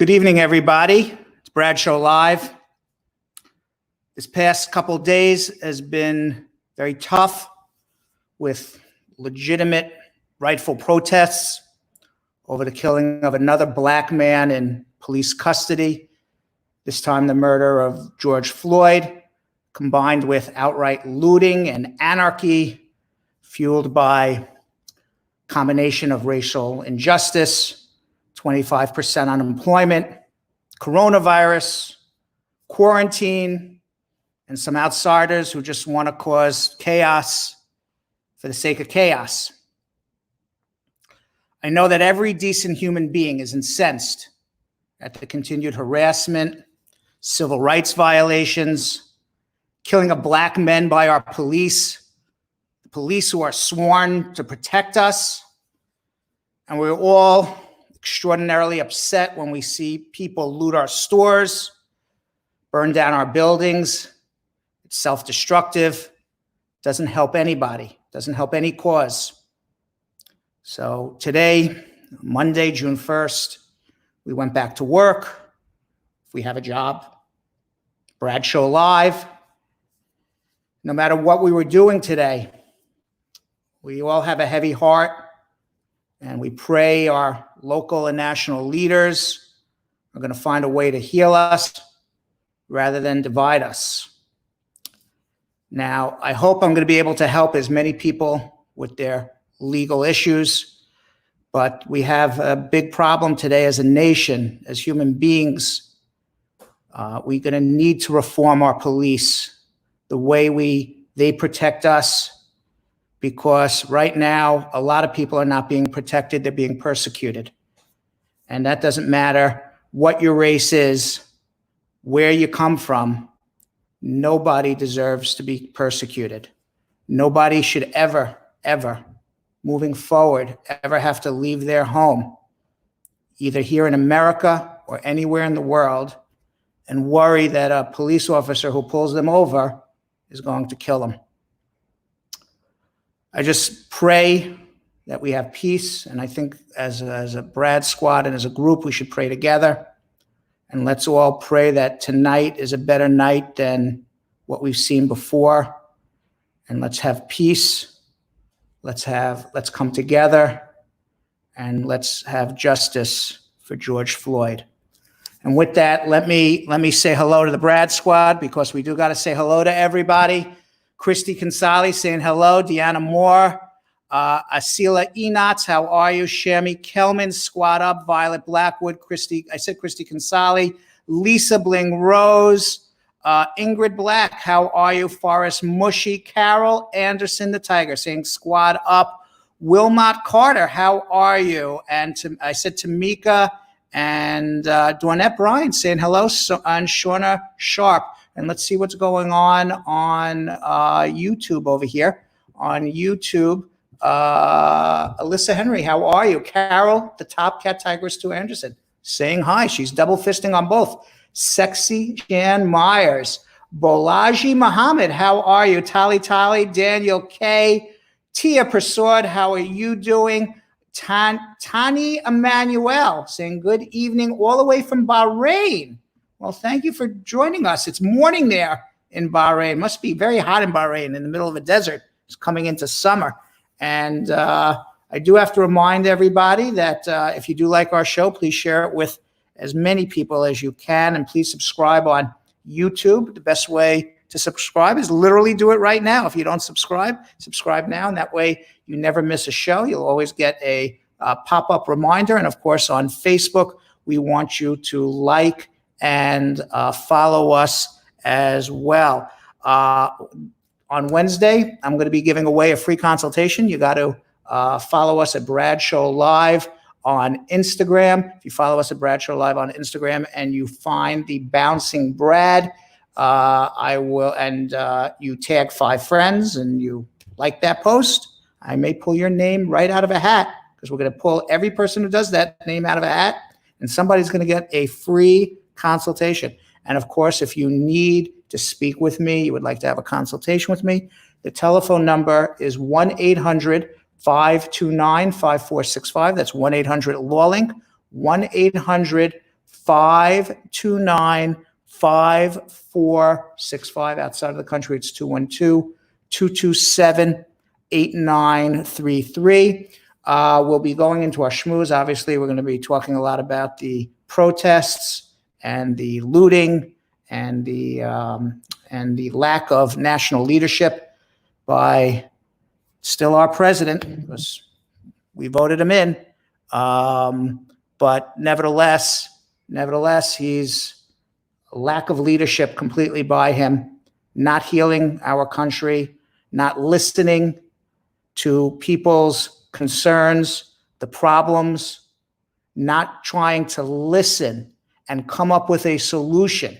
Good evening, everybody. It's Bradshaw Live. This past couple of days has been very tough with legitimate, rightful protests over the killing of another black man in police custody, this time the murder of George Floyd, combined with outright looting and anarchy fueled by a combination of racial injustice, 25% unemployment, coronavirus, quarantine, and some outsiders who just want to cause chaos for the sake of chaos. I know that every decent human being is incensed at the continued harassment, civil rights violations, killing of black men by our police, the police who are sworn to protect us. And we're all extraordinarily upset when we see people loot our stores, burn down our buildings. It's self-destructive, doesn't help anybody, doesn't help any cause. So today, Monday, June 1st, we went back to work. We have a job. Bradshaw Live. No matter what we were doing today, we all have a heavy heart, and we pray our local and national leaders are going to find a way to heal us rather than divide us. Now, I hope I'm going to be able to help as many people with their legal issues, but we have a big problem today as a nation, as human beings. We're going to need to reform our police the way they protect us, because right now, a lot of people are not being protected, they're being persecuted. And that doesn't matter what your race is, where you come from, nobody deserves to be persecuted. Nobody should ever, moving forward, ever have to leave their home, either here in America or anywhere in the world, and worry that a police officer who pulls them over is going to kill them. I just pray that we have peace, and I think as a Brad squad and as a group, we should pray together. And let's all pray that tonight is a better night than what we've seen before. And let's have peace. Let's come together, and let's have justice for George Floyd. And with that, let me say hello to the Brad squad, because we do got to say hello to everybody. Christy Consali saying hello. Deanna Moore. Asila Enotz, how are you? Shami Kelman, squad up. Violet Blackwood. I said Christy Consali. Lisa Bling Rose. Ingrid Black, how are you? Forrest Mushy. Carol Anderson, the Tiger, saying squad up. Wilmot Carter, how are you? And I said Tamika and Dwanette Bryan saying hello. And Shauna Sharp. And let's see what's going on YouTube over here. On YouTube, Alyssa Henry, how are you? Carol, the Top Cat Tigress 2 Anderson, saying hi. She's double fisting on both. Sexy Jan Myers. Bolaji Muhammad, how are you? Tali, Daniel K. Tia Prasad, how are you doing? Tani Emmanuel, saying good evening all the way from Bahrain. Well, thank you for joining us. It's morning there in Bahrain. Must be very hot in Bahrain, in the middle of a desert. It's coming into summer. And I do have to remind everybody that if you do like our show, please share it with as many people as you can. And please subscribe on YouTube. The best way to subscribe is literally do it right now. If you don't subscribe now. And that way you never miss a show. You'll always get a pop-up reminder. And of course, on Facebook, we want you to like and follow us as well. On Wednesday, I'm going to be giving away a free consultation. You got to follow us at Bradshaw Live on Instagram. If you follow us at Bradshaw Live on Instagram and you find the Bouncing Brad, you tag 5 friends and you like that post, I may pull your name right out of a hat, because we're going to pull every person who does that name out of a hat, and somebody's going to get a free consultation. And of course, if you need to speak with me, you would like to have a consultation with me, the telephone number is 1-800-529-5465. That's 1-800-LAWLINK, 529-5465. Outside of the country, it's 212-227-8933. We'll be going into our schmooze. Obviously, we're going to be talking a lot about the protests and the looting and the lack of national leadership by still our president, because we voted him in. But nevertheless, he's a lack of leadership completely by him, not healing our country, not listening to people's concerns, the problems, not trying to listen and come up with a solution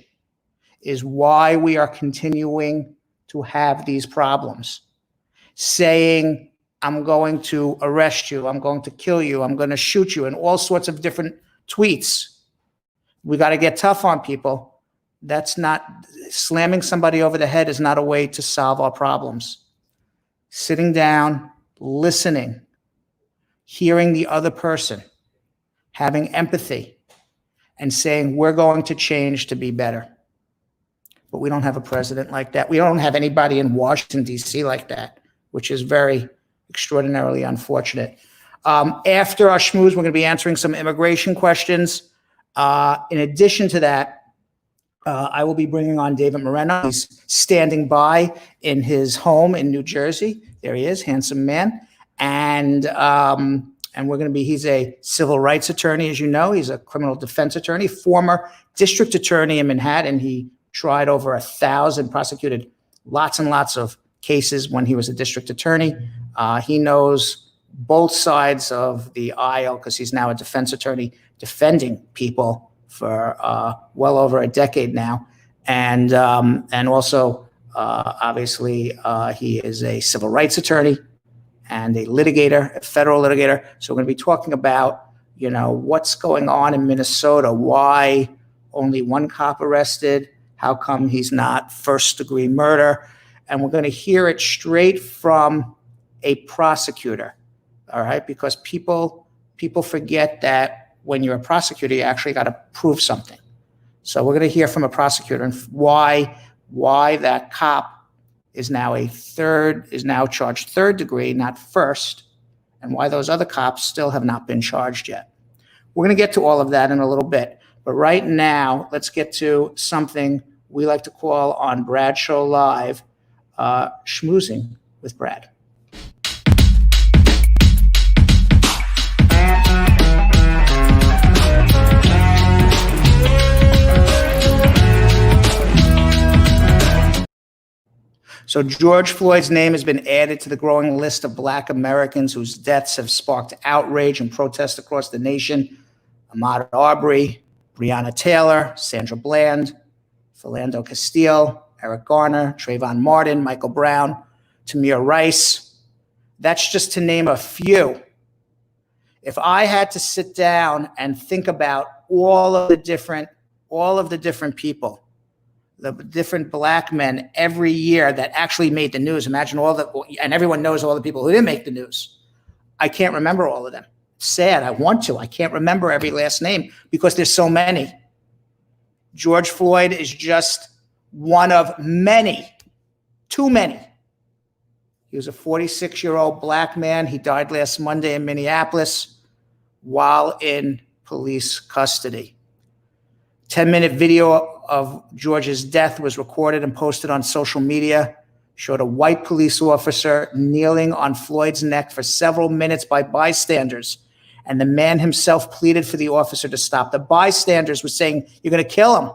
is why we are continuing to have these problems. Saying, I'm going to arrest you, I'm going to kill you, I'm going to shoot you, and all sorts of different tweets. We got to get tough on people. That's not, slamming somebody over the head is not a way to solve our problems. Sitting down, listening, hearing the other person, having empathy, and saying, we're going to change to be better. But we don't have a president like that. We don't have anybody in Washington, D.C. like that, which is very extraordinarily unfortunate. After our schmooze, we're going to be answering some immigration questions. In addition to that, I will be bringing on David Moreno. He's standing by in his home in New Jersey. There he is, handsome man. And we're going to be, he's a civil rights attorney, as you know. He's a criminal defense attorney, former district attorney in Manhattan. He tried over 1,000, prosecuted lots and lots of cases when he was a district attorney. He knows both sides of the aisle because he's now a defense attorney defending people for well over a decade now. And also, obviously, he is a civil rights attorney and a litigator, a federal litigator. So we're going to be talking about, what's going on in Minnesota, why only one cop arrested, how come he's not first-degree murder, and we're going to hear it straight from a prosecutor, all right? Because people forget that when you're a prosecutor, you actually got to prove something. So we're going to hear from a prosecutor and why that cop is now charged third degree, not first, and why those other cops still have not been charged yet. We're going to get to all of that in a little bit. But right now, let's get to something we like to call on Brad Show Live, schmoozing with Brad. So George Floyd's name has been added to the growing list of Black Americans whose deaths have sparked outrage and protest across the nation. Ahmaud Arbery, Breonna Taylor, Sandra Bland, Philando Castile, Eric Garner, Trayvon Martin, Michael Brown, Tamir Rice. That's just to name a few. If I had to sit down and think about all of the different people, the different Black men every year that actually made the news, imagine and everyone knows all the people who didn't make the news. I can't remember all of them. Sad, I want to. I can't remember every last name because there's so many. George Floyd is just one of many, too many. He was a 46-year-old Black man. He died last Monday in Minneapolis while in police custody. 10-minute video of George's death was recorded and posted on social media, showed a white police officer kneeling on Floyd's neck for several minutes by bystanders, and the man himself pleaded for the officer to stop. The bystanders were saying, "You're going to kill him."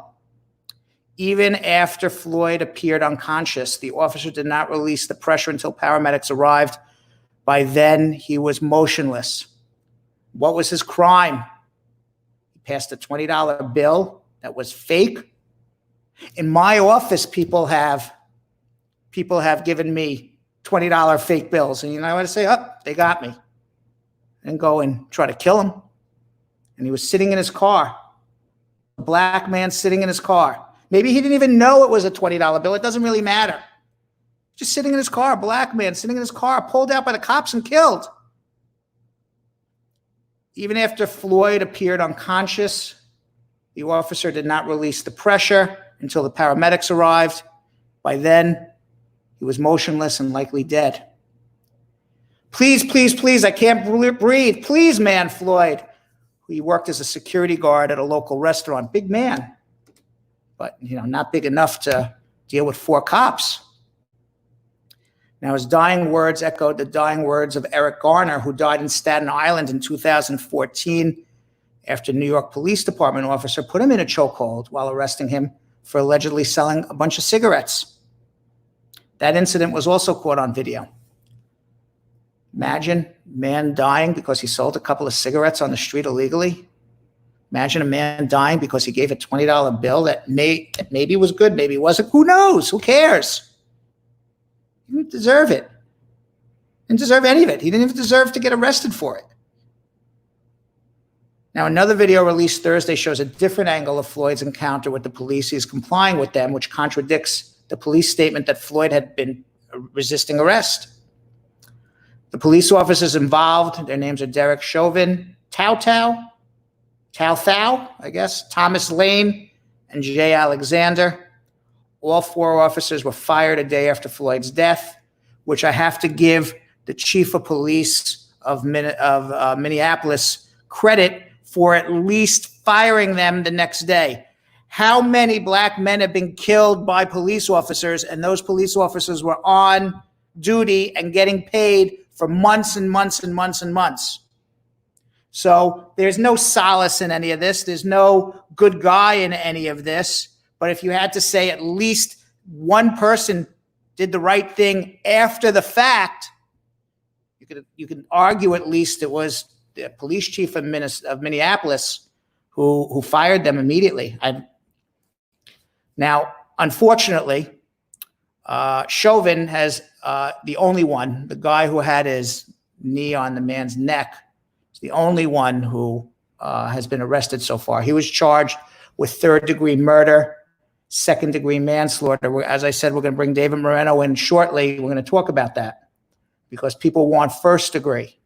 Even after Floyd appeared unconscious, the officer did not release the pressure until paramedics arrived. By then, he was motionless. What was his crime? He passed a $20 bill that was fake. In my office, people have given me $20 fake bills. And you know what I say? Oh, they got me. And go and try to kill him. And he was sitting in his car. A Black man sitting in his car. Maybe he didn't even know it was a $20 bill. It doesn't really matter. Just sitting in his car, a Black man sitting in his car, pulled out by the cops and killed. Even after Floyd appeared unconscious, The officer did not release the pressure until the paramedics arrived. By then, he was motionless and likely dead. Please, please, please, I can't breathe. Please, man, Floyd. He worked as a security guard at a local restaurant. Big man, but not big enough to deal with 4 cops. Now, his dying words echoed the dying words of Eric Garner, who died in Staten Island in 2014 after a New York Police Department officer put him in a chokehold while arresting him for allegedly selling a bunch of cigarettes. That incident was also caught on video. Imagine a man dying because he sold a couple of cigarettes on the street illegally. Imagine a man dying because he gave a $20 bill that maybe was good, maybe wasn't. Who knows? Who cares? He didn't deserve it. He didn't deserve any of it. He didn't even deserve to get arrested for it. Now, another video released Thursday shows a different angle of Floyd's encounter with the police. He's complying with them, which contradicts the police statement that Floyd had been resisting arrest. The police officers involved, their names are Derek Chauvin, Thao, I guess, Thomas Lane, and Jay Alexander. All 4 officers were fired a day after Floyd's death, which I have to give the chief of police of Minneapolis credit for at least firing them the next day. How many black men have been killed by police officers, and those police officers were on duty and getting paid for months and months and months and months? So there's no solace in any of this. There's no good guy in any of this. But if you had to say at least one person did the right thing after the fact, you could argue at least it was the police chief of Minneapolis who fired them immediately. Now, unfortunately, Chauvin has the only one, the guy who had his knee on the man's neck, is the only one who has been arrested so far. He was charged with 3rd-degree murder, 2nd-degree manslaughter. As I said, we're going to bring David Moreno in shortly. We're going to talk about that because people want 1st-degree.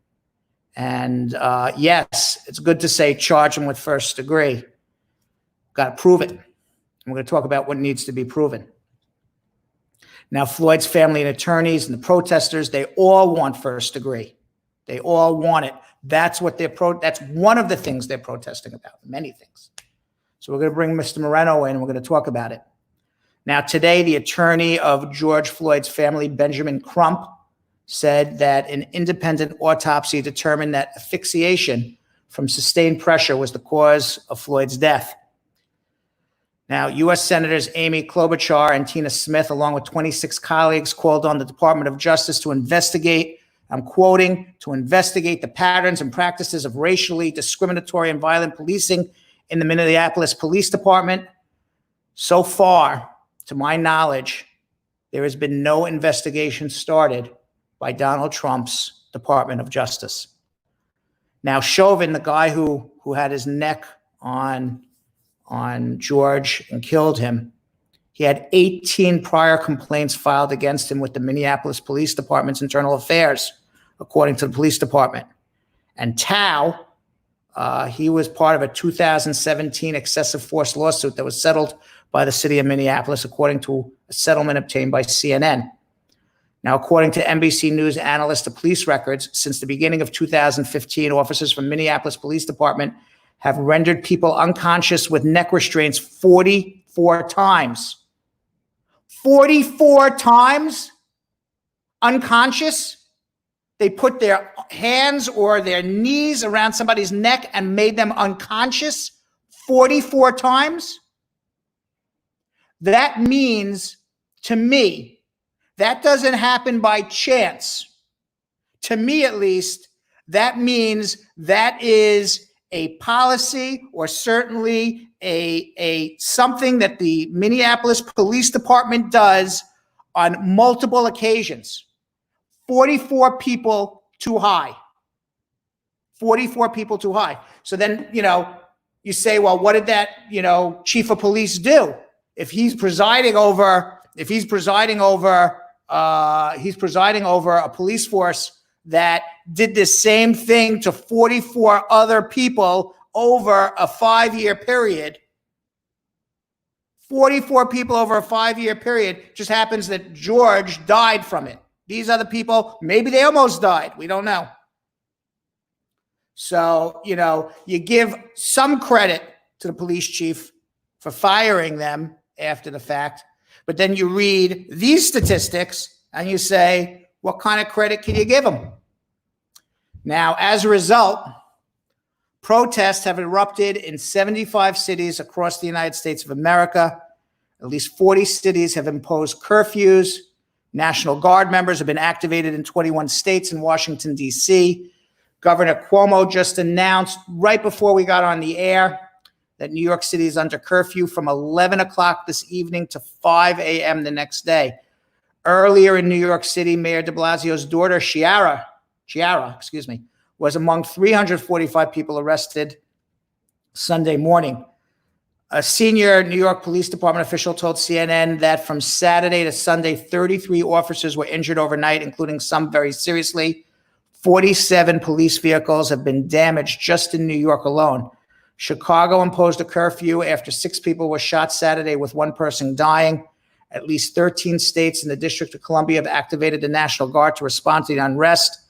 And yes, it's good to say charge him with 1st-degree. Got to prove it. And we're going to talk about what needs to be proven. Now, Floyd's family and attorneys and the protesters, they all want 1st-degree. They all want it. That's what that's one of the things they're protesting about, many things. So we're going to bring Mr. Moreno in and we're going to talk about it. Now, today, the attorney of George Floyd's family, Benjamin Crump, said that an independent autopsy determined that asphyxiation from sustained pressure was the cause of Floyd's death. Now, U.S. Senators Amy Klobuchar and Tina Smith, along with 26 colleagues, called on the Department of Justice to investigate, I'm quoting, to investigate the patterns and practices of racially discriminatory and violent policing in the Minneapolis Police Department. So far, to my knowledge, there has been no investigation started by Donald Trump's Department of Justice. Now, Chauvin, the guy who had his neck on George and killed him, he had 18 prior complaints filed against him with the Minneapolis Police Department's internal affairs, according to the police department. And Thao, he was part of a 2017 excessive force lawsuit that was settled by the city of Minneapolis, according to a settlement obtained by CNN. Now, according to NBC News analyst of police records, since the beginning of 2015, officers from Minneapolis Police Department have rendered people unconscious with neck restraints 44 times. 44 times unconscious? They put their hands or their knees around somebody's neck and made them unconscious 44 times? That means, to me, that doesn't happen by chance. To me, at least, that means that is a policy or certainly a something that the Minneapolis Police Department does on multiple occasions. 44 people too high. 44 people too high. So then, you say, well, what did that, chief of police do? If he's presiding over a police force that did the same thing to 44 other people over a 5-year period, 44 people over a 5-year period. Just happens that George died from it. These other people, maybe they almost died. We don't know. So, you give some credit to the police chief for firing them after the fact, but then you read these statistics and you say, what kind of credit can you give them? Now, as a result, protests have erupted in 75 cities across the United States of America. At least 40 cities have imposed curfews. National Guard members have been activated in 21 states and Washington, D.C. Governor Cuomo just announced right before we got on the air that New York City is under curfew from 11 o'clock this evening to 5 a.m. the next day. Earlier in New York City, Mayor de Blasio's daughter, Chiara, was among 345 people arrested Sunday morning. A senior New York Police Department official told CNN that from Saturday to Sunday, 33 officers were injured overnight, including some very seriously. 47 police vehicles have been damaged just in New York alone. Chicago imposed a curfew after 6 people were shot Saturday, with 1 person dying. At least 13 states and the District of Columbia have activated the National Guard to respond to the unrest.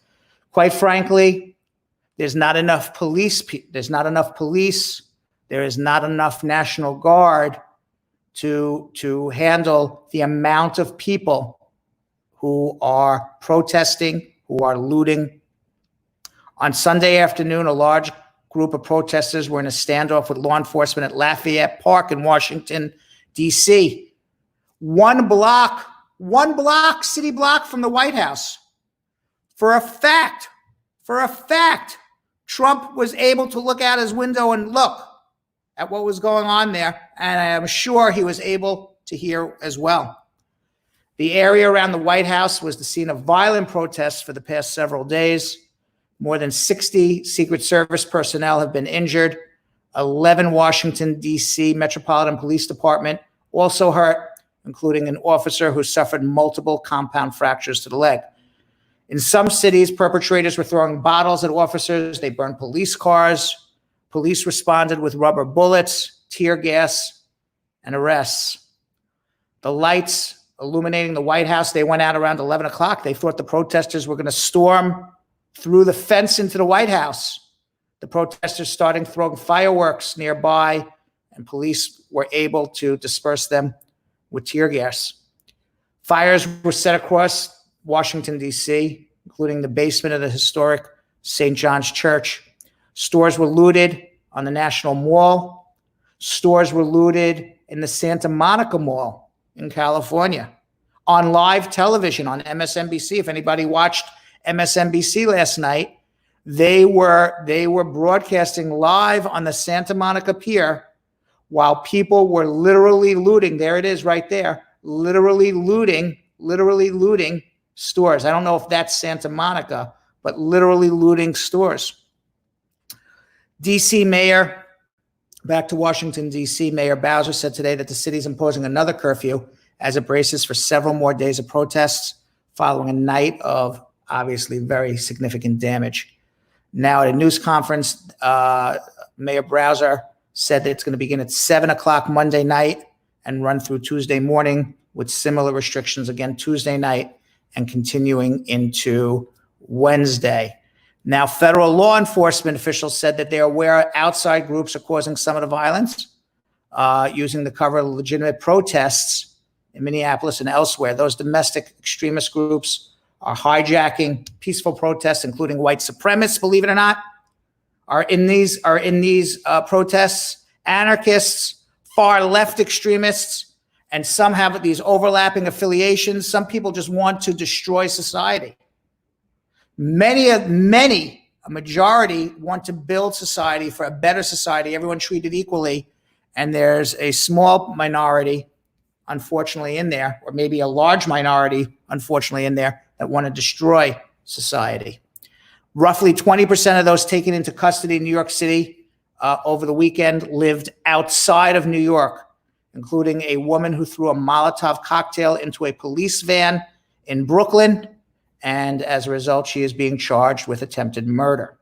Quite frankly, there's not enough police. There is not enough National Guard to handle the amount of people who are protesting, who are looting. On Sunday afternoon, a large group of protesters were in a standoff with law enforcement at Lafayette Park in Washington, D.C. One city block from the White House. For a fact, Trump was able to look out his window and look at what was going on there, and I am sure he was able to hear as well. The area around the White House was the scene of violent protests for the past several days. More than 60 Secret Service personnel have been injured. 11 Washington, D.C. Metropolitan Police Department also hurt, including an officer who suffered multiple compound fractures to the leg. In some cities, perpetrators were throwing bottles at officers. They burned police cars. Police responded with rubber bullets, tear gas, and arrests. The lights illuminating the White House, they went out around 11 o'clock. They thought the protesters were going to storm through the fence into the White House. The protesters started throwing fireworks nearby, and police were able to disperse them with tear gas. Fires were set across Washington, D.C., including the basement of the historic St. John's Church. Stores were looted on the National Mall. Stores were looted in the Santa Monica Mall in California. On live television on MSNBC, if anybody watched MSNBC last night, they were broadcasting live on the Santa Monica Pier while people were literally looting. There it is right there. Literally looting stores. I don't know if that's Santa Monica, but literally looting stores. D.C. Mayor, back to Washington, D.C., Mayor Bowser said today that the city is imposing another curfew as it braces for several more days of protests following a night of obviously very significant damage. Now, at a news conference, Mayor Bowser said that it's going to begin at 7 o'clock Monday night and run through Tuesday morning, with similar restrictions again Tuesday night and continuing into Wednesday. Now, federal law enforcement officials said that they're aware outside groups are causing some of the violence, using the cover of legitimate protests in Minneapolis and elsewhere. Those domestic extremist groups are hijacking peaceful protests, including white supremacists, believe it or not, are in these protests, anarchists, far left extremists, and some have these overlapping affiliations. Some people just want to destroy society. A majority want to build society for a better society, everyone treated equally, and there's a small minority, unfortunately, in there, or maybe a large minority, unfortunately, in there, that want to destroy society. Roughly 20% of those taken into custody in New York City over the weekend lived outside of New York, including a woman who threw a Molotov cocktail into a police van in Brooklyn, and as a result, she is being charged with attempted murder.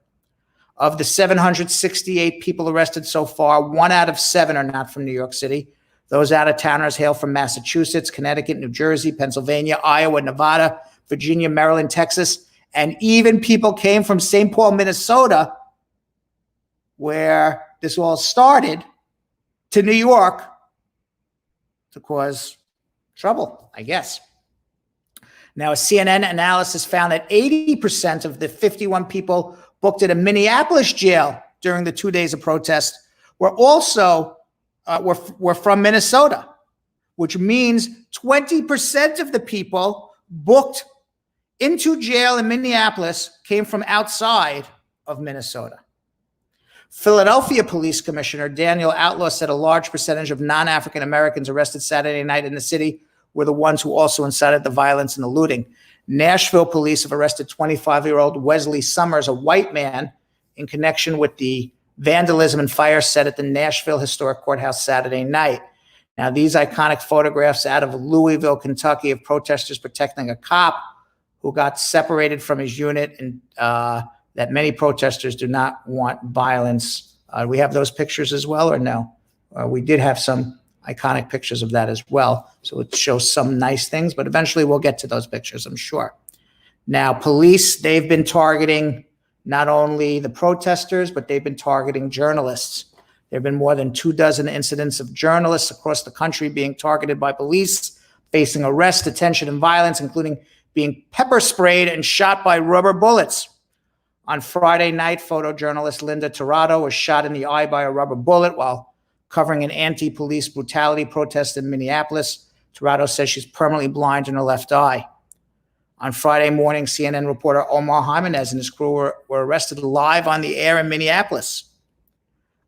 Of the 768 people arrested so far, 1 out of 7 are not from New York City. Those out-of-towners hail from Massachusetts, Connecticut, New Jersey, Pennsylvania, Iowa, Nevada, Virginia, Maryland, Texas, and even people came from St. Paul, Minnesota, where this all started, to New York to cause trouble, I guess. Now, a CNN analysis found that 80% of the 51 people booked at a Minneapolis jail during the 2 days of protest were also were from Minnesota, which means 20% of the people booked into jail in Minneapolis came from outside of Minnesota. Philadelphia Police Commissioner Daniel Outlaw said a large percentage of non-African Americans arrested Saturday night in the city were the ones who also incited the violence and the looting. Nashville police have arrested 25-year-old Wesley Summers, a white man, in connection with the vandalism and fire set at the Nashville Historic Courthouse Saturday night. Now, these iconic photographs out of Louisville, Kentucky, of protesters protecting a cop who got separated from his unit, and that many protesters do not want violence. We have those pictures as well, or no? We did have some iconic pictures of that as well. So it shows some nice things, but eventually we'll get to those pictures, I'm sure. Now, police, they've been targeting not only the protesters, but they've been targeting journalists. There have been more than 24 incidents of journalists across the country being targeted by police, facing arrest, detention, and violence, including being pepper sprayed and shot by rubber bullets. On Friday night, photojournalist Linda Tirado was shot in the eye by a rubber bullet while covering an anti-police brutality protest in Minneapolis. Tirado says she's permanently blind in her left eye. On Friday morning, CNN reporter Omar Jimenez and his crew were arrested live on the air in Minneapolis.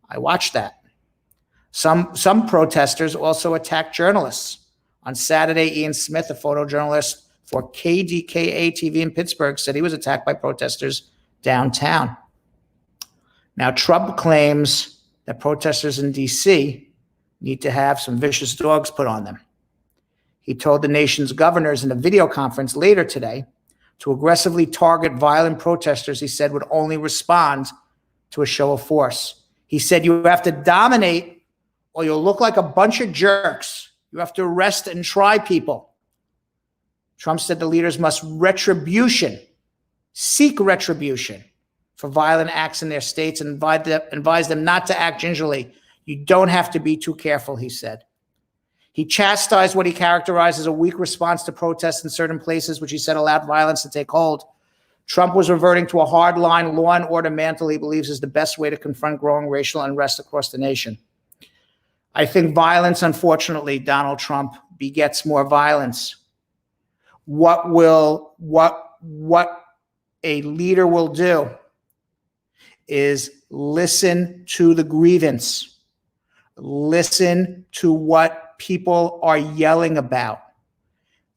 I watched that. Some protesters also attacked journalists. On Saturday, Ian Smith, a photojournalist for KDKA TV in Pittsburgh, said he was attacked by protesters downtown. Now, Trump claims that protesters in D.C. need to have some vicious dogs put on them. He told the nation's governors in a video conference later today to aggressively target violent protesters he said would only respond to a show of force. He said, you have to dominate or you'll look like a bunch of jerks. You have to arrest and try people. Trump said the leaders must seek retribution for violent acts in their states and advise them not to act gingerly. You don't have to be too careful, he said. He chastised what he characterized as a weak response to protests in certain places, which he said allowed violence to take hold. Trump was reverting to a hardline law and order mantle he believes is the best way to confront growing racial unrest across the nation. I think violence, unfortunately, Donald Trump, begets more violence. What a leader will do is listen to the grievance, listen to what people are yelling about,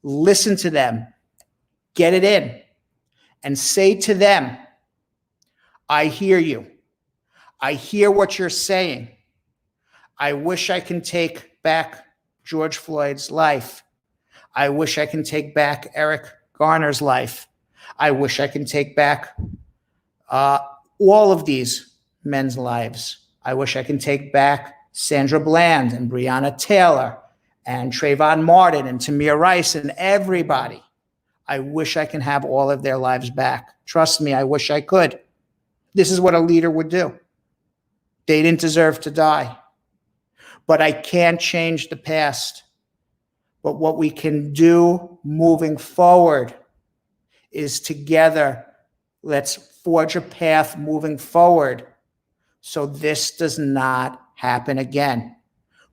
listen to them, get it in, and say to them, I hear you. I hear what you're saying. I wish I can take back George Floyd's life. I wish I can take back Eric Garner's life. I wish I can take back all of these men's lives. I wish I can take back Sandra Bland and Breonna Taylor and Trayvon Martin and Tamir Rice and everybody. I wish I can have all of their lives back. Trust me, I wish I could. This is what a leader would do. They didn't deserve to die. But I can't change the past. But what we can do moving forward is together, let's forge a path moving forward so this does not happen again.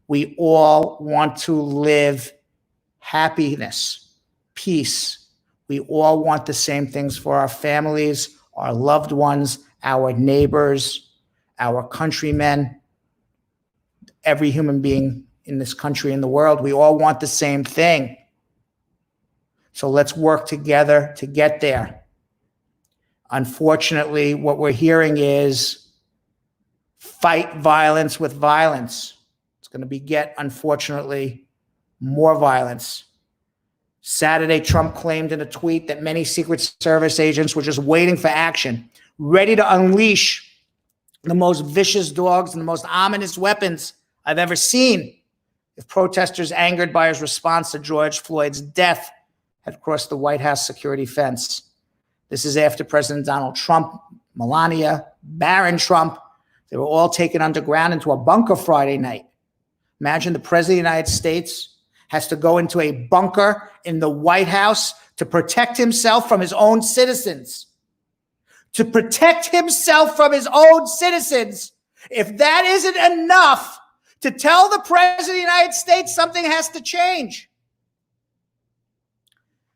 We all want to live happiness, peace. We all want the same things for our families, our loved ones, our neighbors, our countrymen, every human being in this country and the world. We all want the same thing. So let's work together to get there. Unfortunately, what we're hearing is fight violence with violence. It's going to beget, unfortunately, more violence. Saturday, Trump claimed in a tweet that many Secret Service agents were just waiting for action, ready to unleash the most vicious dogs and the most ominous weapons I've ever seen if protesters angered by his response to George Floyd's death had crossed the White House security fence. This is after President Donald Trump, Melania, Barron Trump, they were all taken underground into a bunker Friday night. Imagine the President of the United States has to go into a bunker in the White House to protect himself from his own citizens. To protect himself from his own citizens. If that isn't enough to tell the President of the United States something has to change.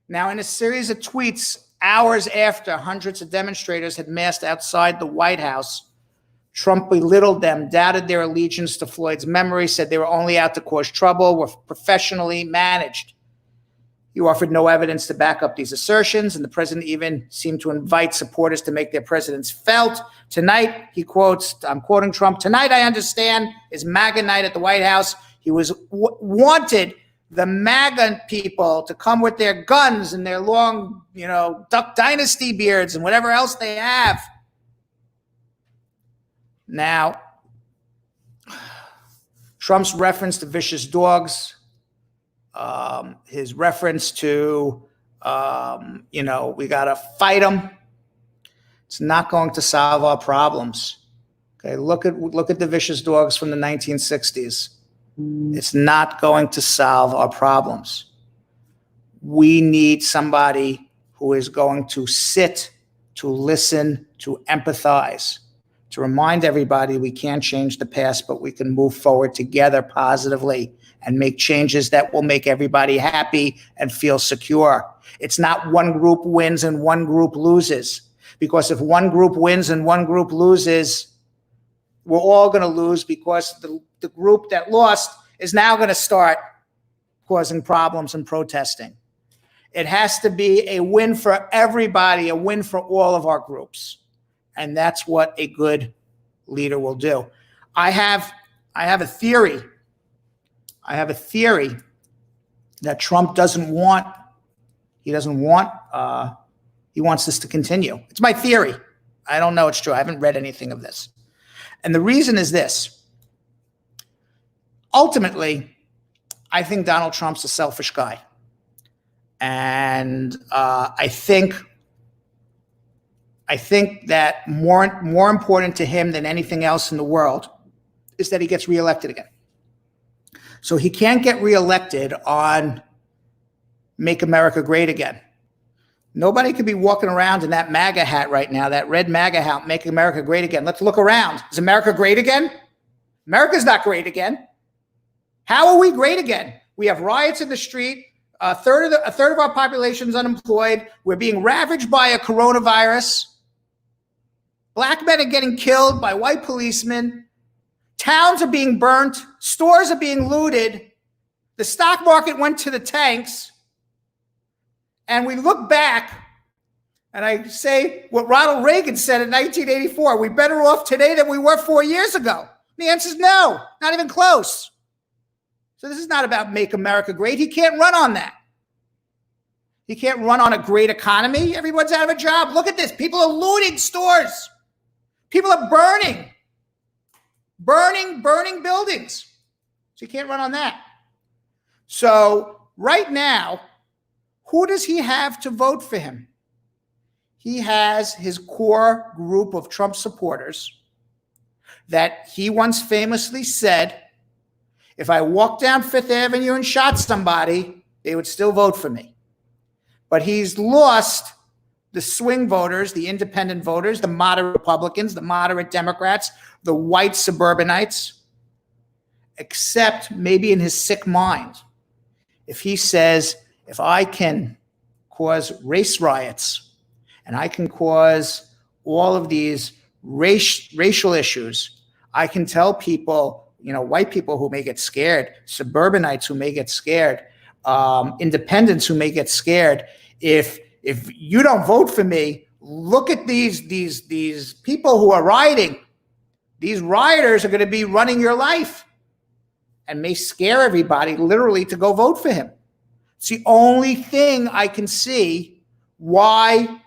Now, in a series of tweets hours after hundreds of demonstrators had massed outside the White House, Trump belittled them, doubted their allegiance to Floyd's memory, said they were only out to cause trouble, were professionally managed. He offered no evidence to back up these assertions, and the president even seemed to invite supporters to make their presence felt. Tonight, he quotes, I'm quoting Trump, "Tonight I understand is MAGA night at the White House." He wanted the MAGA people to come with their guns and their long, Duck Dynasty beards and whatever else they have. Now, Trump's reference to vicious dogs, his reference to, we got to fight them. It's not going to solve our problems. Okay, look at the vicious dogs from the 1960s. It's not going to solve our problems. We need somebody who is going to sit, to listen, to empathize, to remind everybody we can't change the past, but we can move forward together positively and make changes that will make everybody happy and feel secure. It's not one group wins and one group loses, because if one group wins and one group loses, we're all going to lose, because the group that lost is now going to start causing problems and protesting. It has to be a win for everybody, a win for all of our groups. And that's what a good leader will do. I have a theory. I have a theory that Trump he wants this to continue. It's my theory. I don't know it's true. I haven't read anything of this. And the reason is this. Ultimately, I think Donald Trump's a selfish guy. And I think that more important to him than anything else in the world is that he gets reelected again. So he can't get reelected on Make America Great Again. Nobody could be walking around in that MAGA hat right now, that red MAGA hat, Make America Great Again. Let's look around. Is America great again? America's not great again. How are we great again? We have riots in the street. A third of our population is unemployed. We're being ravaged by a coronavirus. Black men are getting killed by white policemen. Towns are being burnt. Stores are being looted. The stock market went to the tanks. And we look back, and I say what Ronald Reagan said in 1984, we're better off today than we were 4 years ago. The answer is no, not even close. So this is not about Make America Great. He can't run on that. He can't run on a great economy. Everyone's out of a job. Look at this. People are looting stores. People are burning buildings. So he can't run on that. So right now, who does he have to vote for him? He has his core group of Trump supporters that he once famously said, if I walked down Fifth Avenue and shot somebody, they would still vote for me. But he's lost the swing voters, the independent voters, the moderate Republicans, the moderate Democrats, the white suburbanites, except maybe in his sick mind. If he says, if I can cause race riots and I can cause all of these racial issues, I can tell people, white people who may get scared, suburbanites who may get scared, independents who may get scared. If you don't vote for me, look at these people who are rioting. These rioters are going to be running your life and may scare everybody literally to go vote for him. It's the only thing I can see why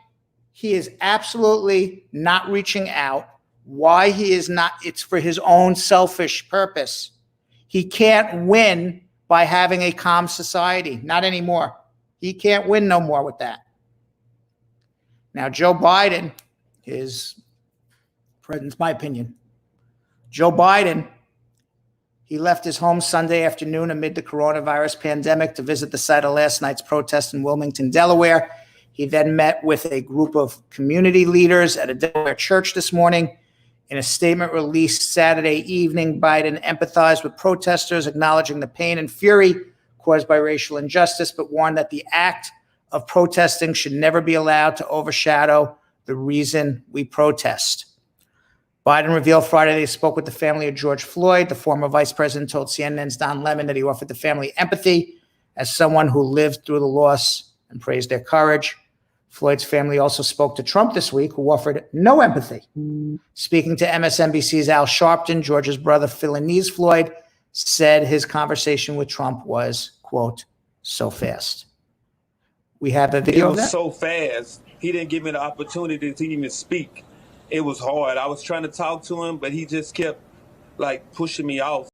he is absolutely not reaching out, why he is not, it's for his own selfish purpose. He can't win by having a calm society. Not anymore. He can't win no more with that. Now, Joe Biden is, it's my opinion, Joe Biden, he left his home Sunday afternoon amid the coronavirus pandemic to visit the site of last night's protest in Wilmington, Delaware. He then met with a group of community leaders at a Delaware church this morning. In a statement released Saturday evening, Biden empathized with protesters, acknowledging the pain and fury caused by racial injustice, but warned that the act of protesting should never be allowed to overshadow the reason we protest. Biden revealed Friday that he spoke with the family of George Floyd. The former vice president told CNN's Don Lemon that he offered the family empathy as someone who lived through the loss and praised their courage. Floyd's family also spoke to Trump this week, who offered no empathy. Speaking to MSNBC's Al Sharpton, George's brother Philanese Floyd said his conversation with Trump was, quote, so fast. We have a video of that. It was so fast. He didn't give me the opportunity to even speak. It was hard. I was trying to talk to him, but he just kept like pushing me off.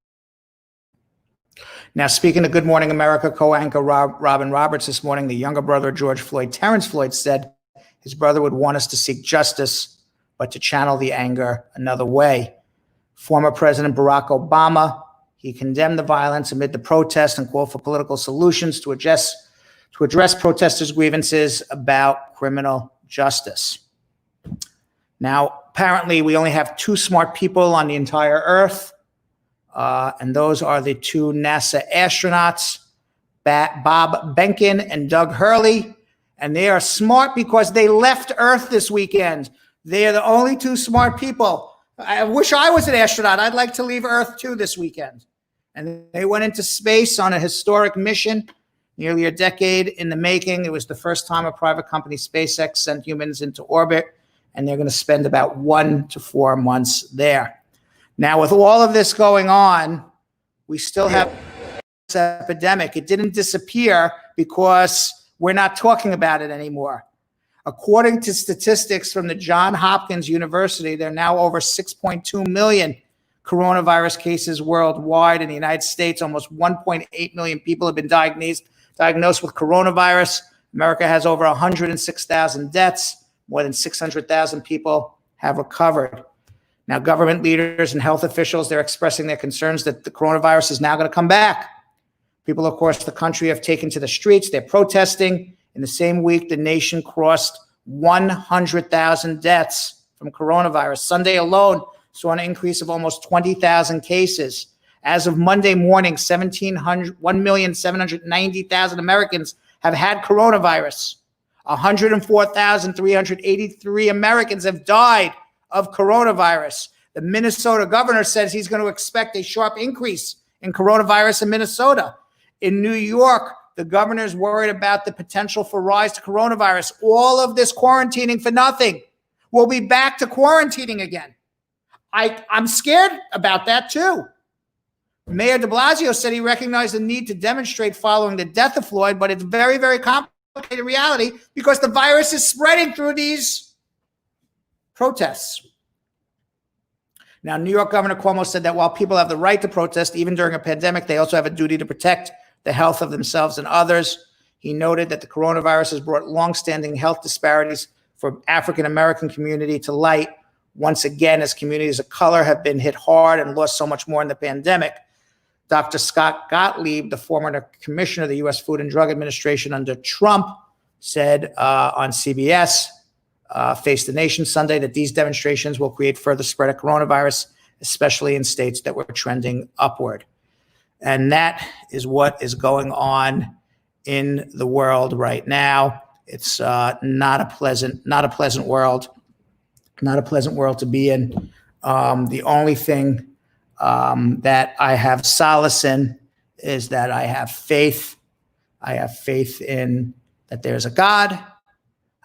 Now, speaking to Good Morning America co-anchor Robin Roberts this morning, the younger brother of George Floyd, Terrence Floyd, said his brother would want us to seek justice, but to channel the anger another way. Former President Barack Obama, he condemned the violence amid the protests and called for political solutions to address protesters' grievances about criminal justice. Now, apparently, we only have two smart people on the entire earth. And those are the two NASA astronauts, Bob Behnken and Doug Hurley. And they are smart because they left Earth this weekend. They are the only two smart people. I wish I was an astronaut. I'd like to leave Earth too this weekend. And they went into space on a historic mission, nearly a decade in the making. It was the first time a private company, SpaceX, sent humans into orbit. And they're going to spend about 1 to 4 months there. Now, with all of this going on, we still have this epidemic. It didn't disappear because we're not talking about it anymore. According to statistics from the Johns Hopkins University, there are now over 6.2 million coronavirus cases worldwide. In the United States, almost 1.8 million people have been diagnosed with coronavirus. America has over 106,000 deaths. More than 600,000 people have recovered. Now, government leaders and health officials, they're expressing their concerns that the coronavirus is now going to come back. People across the country have taken to the streets. They're protesting. In the same week, the nation crossed 100,000 deaths from coronavirus. Sunday alone saw an increase of almost 20,000 cases. As of Monday morning, 1,790,000 Americans have had coronavirus. 104,383 Americans have died of coronavirus. The Minnesota governor says he's going to expect a sharp increase in coronavirus in Minnesota. In New York, the governor's worried about the potential for rise to coronavirus. All of this quarantining for nothing. We'll be back to quarantining again. I'm scared about that too. Mayor de Blasio said he recognized the need to demonstrate following the death of Floyd, but it's very, very complicated reality because the virus is spreading through these protests. Now, New York Governor Cuomo said that while people have the right to protest, even during a pandemic, they also have a duty to protect the health of themselves and others. He noted that the coronavirus has brought longstanding health disparities for African-American community to light once again, as communities of color have been hit hard and lost so much more in the pandemic. Dr. Scott Gottlieb, the former commissioner of the U.S. Food and Drug Administration under Trump, said on CBS, Face the Nation Sunday, that these demonstrations will create further spread of coronavirus, especially in states that were trending upward. And that is what is going on in the world right now. It's not a pleasant world, not a pleasant world to be in. The only thing that I have solace in is that I have faith. I have faith in that there's a God.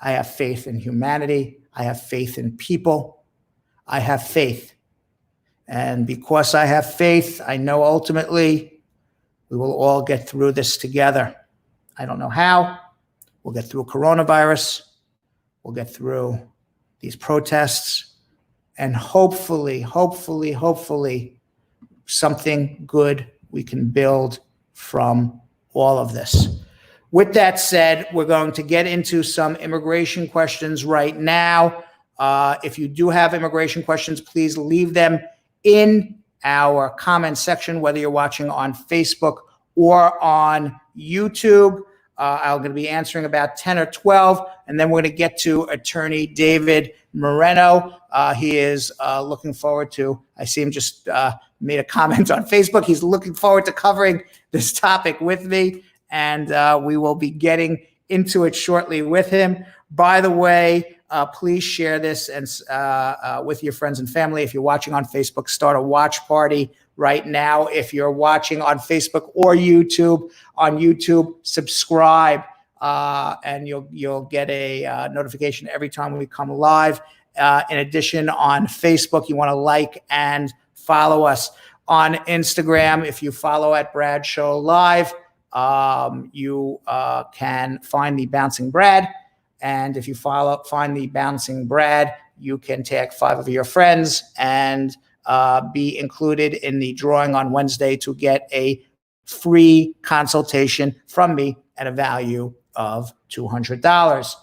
I have faith in humanity. I have faith in people. I have faith. And because I have faith, I know ultimately we will all get through this together. I don't know how. We'll get through coronavirus. We'll get through these protests. And hopefully, something good we can build from all of this. With that said, we're going to get into some immigration questions right now. If you do have immigration questions, please leave them in our comment section, whether you're watching on Facebook or on YouTube. I'm going to be answering about 10 or 12, and then we're going to get to Attorney David Moreno. He is looking forward to, I see him just made a comment on Facebook. He's looking forward to covering this topic with me, and we will be getting into it shortly with him. By the way, please share this and with your friends and family. If you're watching on Facebook, start a watch party right now. If you're watching on Facebook or YouTube, on YouTube, subscribe, and you'll get a notification every time we come live. In addition, on Facebook, you want to like and follow us. On Instagram, if you follow at Bradshaw Live, you can find the Bouncing Brad. And if you find the Bouncing Brad, you can tag 5 of your friends and be included in the drawing on Wednesday to get a free consultation from me at a value of $200.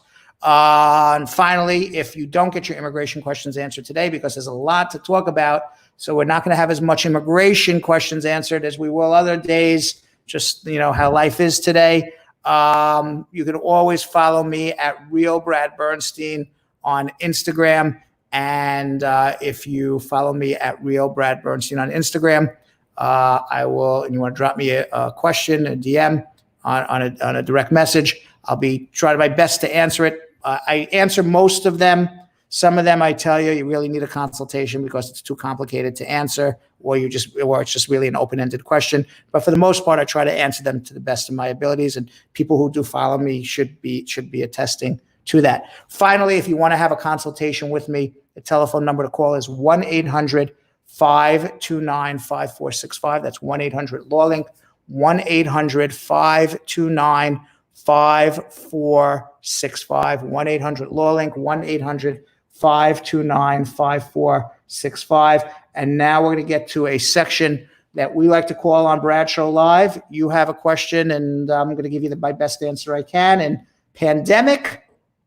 And finally, if you don't get your immigration questions answered today, because there's a lot to talk about, so we're not going to have as much immigration questions answered as we will other days, just how life is today. You can always follow me at Real Brad Bernstein on Instagram. And if you follow me at Real Brad Bernstein on Instagram, and you want to drop me a question, a DM on a direct message, I'll be trying my best to answer it. I answer most of them. Some of them I tell you really need a consultation because it's too complicated to answer, or it's just really an open-ended question. But for the most part, I try to answer them to the best of my abilities, and people who do follow me should be attesting to that. Finally, if you want to have a consultation with me, the telephone number to call is 1-800-529-5465. That's 1-800-LAW-LINK, 1-800-529-5465, 1-800-LAW-LINK, 1-800-529-5465. And now we're going to get to a section that we like to call on Bradshaw Live. You have a question, and I'm going to give you my best answer I can. And pandemic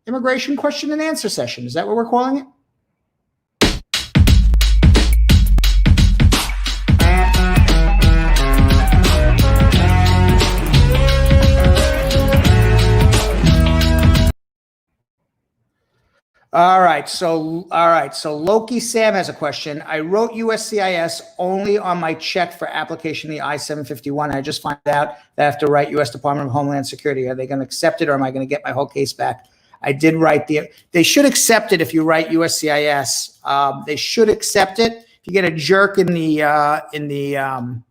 immigration question and answer session. Is that what we're calling it? All right. So Loki Sam has a question. I wrote USCIS only on my check for application, the I-751. I just found out that I have to write U.S. Department of Homeland Security. Are they going to accept it, or am I going to get my whole case back? I did write they should accept it if you write USCIS. They should accept it. If you get a jerk in the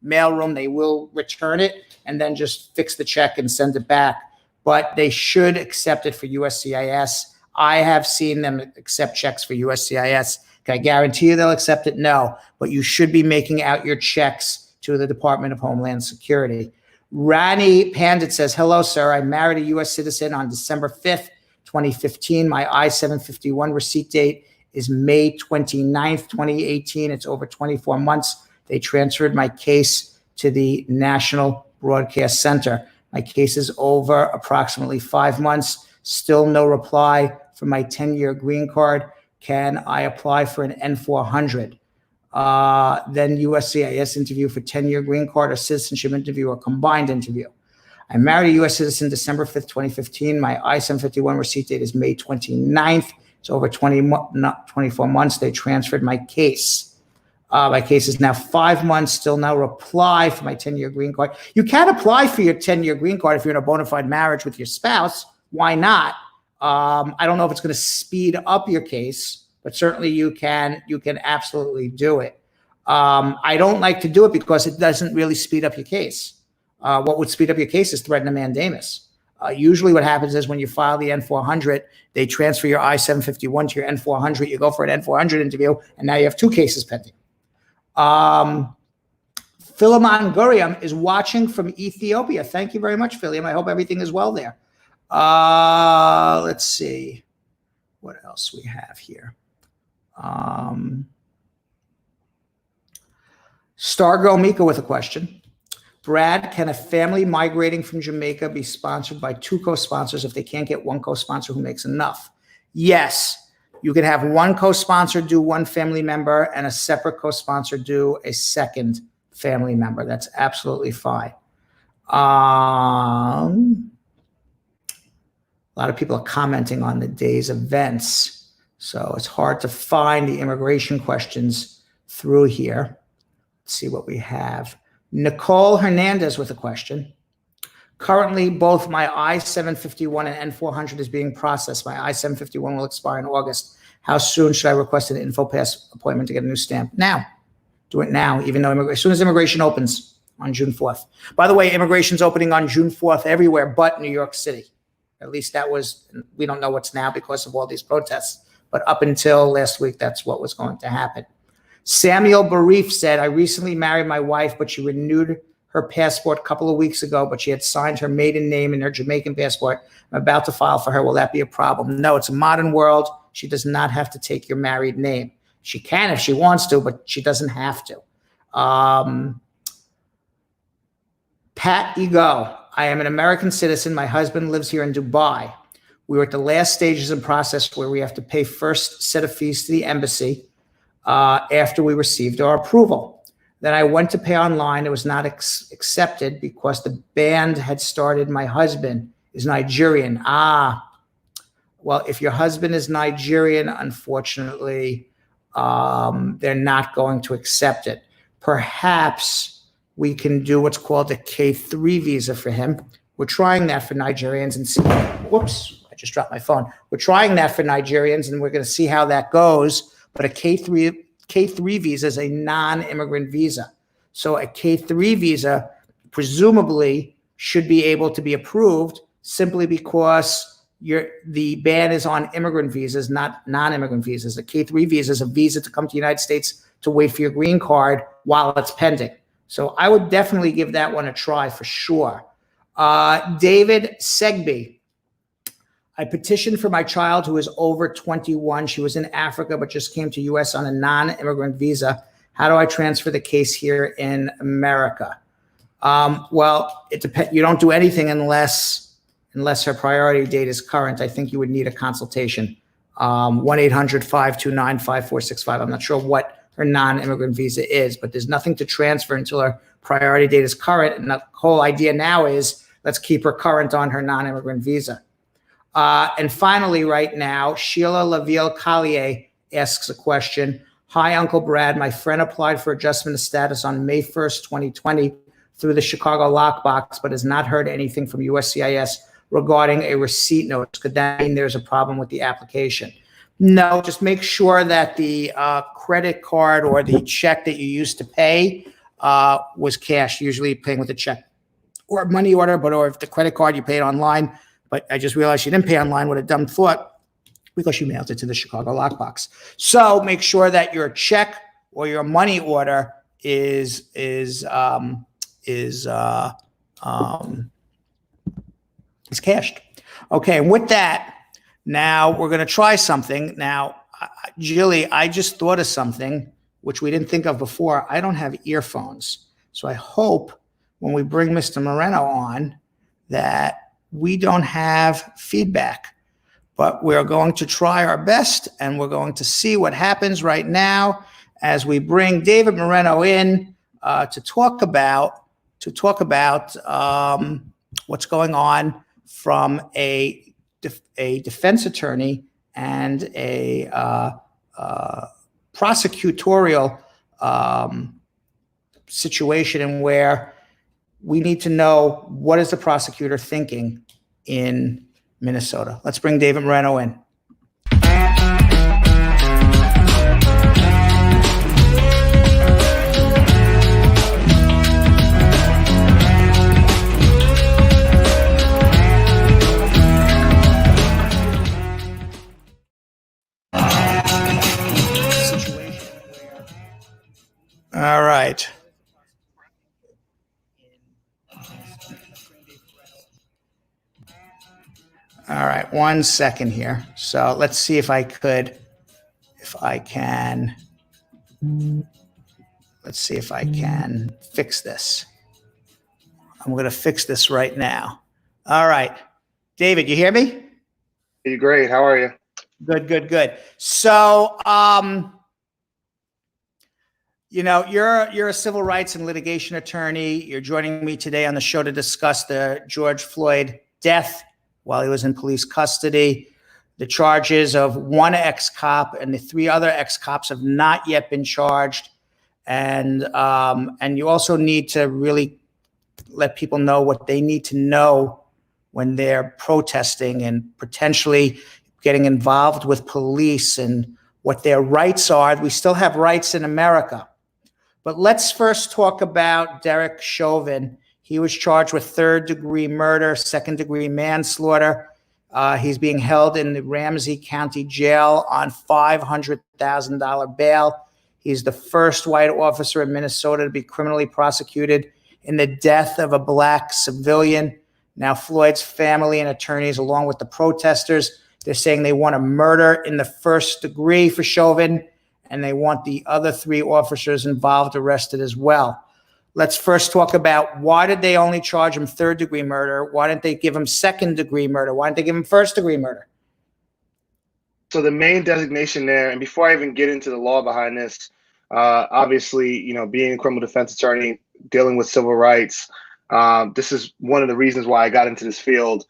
mailroom, they will return it and then just fix the check and send it back. But they should accept it for USCIS. I have seen them accept checks for USCIS. Can I guarantee you they'll accept it? No, but you should be making out your checks to the Department of Homeland Security. Rani Pandit says, hello, sir. I married a U.S. citizen on December 5th, 2015. My I-751 receipt date is May 29th, 2018. It's over 24 months. They transferred my case to the National Broadcast Center. My case is over approximately 5 months. Still no reply for my 10-year green card. Can I apply for an N-400? Then USCIS interview for 10-year green card, or citizenship interview, or combined interview. I married a U.S. citizen December 5th, 2015. My I-751 receipt date is May 29th. It's over 24 months. They transferred my case. My case is now 5 months. Still no reply for my 10-year green card. You can apply for your 10-year green card if you're in a bona fide marriage with your spouse. Why not? I don't know if it's going to speed up your case, but certainly you can absolutely do it. I don't like to do it because it doesn't really speed up your case. What would speed up your case is threaten a mandamus. Usually what happens is when you file the N-400, they transfer your I-751 to your N-400. You go for an N-400 interview, and now you have 2 cases pending. Philemon Guriam is watching from Ethiopia. Thank you very much, Philium. I hope everything is well there. Let's see what else we have here. Stargirl Mika with a question. Brad, can a family migrating from Jamaica be sponsored by 2 co-sponsors if they can't get one co-sponsor who makes enough? Yes, you can have one co-sponsor do one family member and a separate co-sponsor do a second family member. That's absolutely fine. A lot of people are commenting on the day's events, so it's hard to find the immigration questions through here. Let's see what we have. Nicole Hernandez with a question. Currently, both my I-751 and N-400 is being processed. My I-751 will expire in August. How soon should I request an InfoPass appointment to get a new stamp? Now. Do it now, even though as soon as immigration opens on June 4th. By the way, immigration's opening on June 4th everywhere but New York City. At least that was, we don't know what's now because of all these protests. But up until last week, that's what was going to happen. Samuel Barif said, I recently married my wife, but she renewed her passport a couple of weeks ago, but she had signed her maiden name in her Jamaican passport. I'm about to file for her. Will that be a problem? No, it's a modern world. She does not have to take your married name. She can if she wants to, but she doesn't have to. Pat Ego, I am an American citizen. My husband lives here in Dubai. We were at the last stages in process where we have to pay first set of fees to the embassy after we received our approval. Then I went to pay online. It was not accepted because the band had started. My husband is Nigerian. Well, if your husband is Nigerian, unfortunately, they're not going to accept it. Perhaps we can do what's called a K3 visa for him. We're trying that for Nigerians and see, whoops, I just dropped my phone. We're trying that for Nigerians and we're going to see how that goes. But a K3 visa is a non-immigrant visa. So a K3 visa presumably should be able to be approved simply because the ban is on immigrant visas, not non-immigrant visas. A K3 visa is a visa to come to the United States to wait for your green card while it's pending. So I would definitely give that one a try for sure. David Segby. I petitioned for my child who is over 21. She was in Africa, but just came to US on a non-immigrant visa. How do I transfer the case here in America? Well, it depends. You don't do anything unless her priority date is current. I think you would need a consultation. 1-800-529-5465. I'm not sure what her non-immigrant visa is, but there's nothing to transfer until her priority date is current. And the whole idea now is let's keep her current on her non-immigrant visa. And finally, right now, Sheila Laville Collier asks a question. Hi, Uncle Brad. My friend applied for adjustment of status on May 1st, 2020 through the Chicago lockbox, but has not heard anything from USCIS regarding a receipt notice. Could that mean there's a problem with the application? No, just make sure that the credit card or the check that you used to pay was cashed, usually paying with a check or a money order, or if the credit card you paid online. But I just realized you didn't pay online. What a dumb thought, because you mailed it to the Chicago lockbox. So make sure that your check or your money order is cashed. Okay, and with that, now we're going to try something. Now, Jilly, I just thought of something which we didn't think of before. I don't have earphones, so I hope when we bring Mr. Moreno on that we don't have feedback, but we're going to try our best and we're going to see what happens right now as we bring David Moreno in to talk about what's going on from a defense attorney and a prosecutorial situation, in where we need to know what is the prosecutor thinking in Minnesota. Let's bring David Moreno in. All right. All right, 1 second here. So let's see if I can fix this. I'm going to fix this right now. All right. David, you hear me? Hey, great. How are you? Good, good, good. So, you're a civil rights and litigation attorney. You're joining me today on the show to discuss the George Floyd death while he was in police custody. The charges of one ex-cop and the 3 other ex-cops have not yet been charged. And you also need to really let people know what they need to know when they're protesting and potentially getting involved with police and what their rights are. We still have rights in America. But let's first talk about Derek Chauvin. He was charged with 3rd-degree murder, 2nd-degree manslaughter. He's being held in the Ramsey County Jail on $500,000 bail. He's the first white officer in Minnesota to be criminally prosecuted in the death of a black civilian. Now, Floyd's family and attorneys, along with the protesters, they're saying they want a murder in the 1st degree for Chauvin, and they want the other 3 officers involved arrested as well. Let's first talk about why did they only charge him 3rd-degree murder? Why didn't they give him 2nd-degree murder? Why didn't they give him 1st-degree murder? So the main designation there, and before I even get into the law behind this, obviously, being a criminal defense attorney, dealing with civil rights, this is one of the reasons why I got into this field.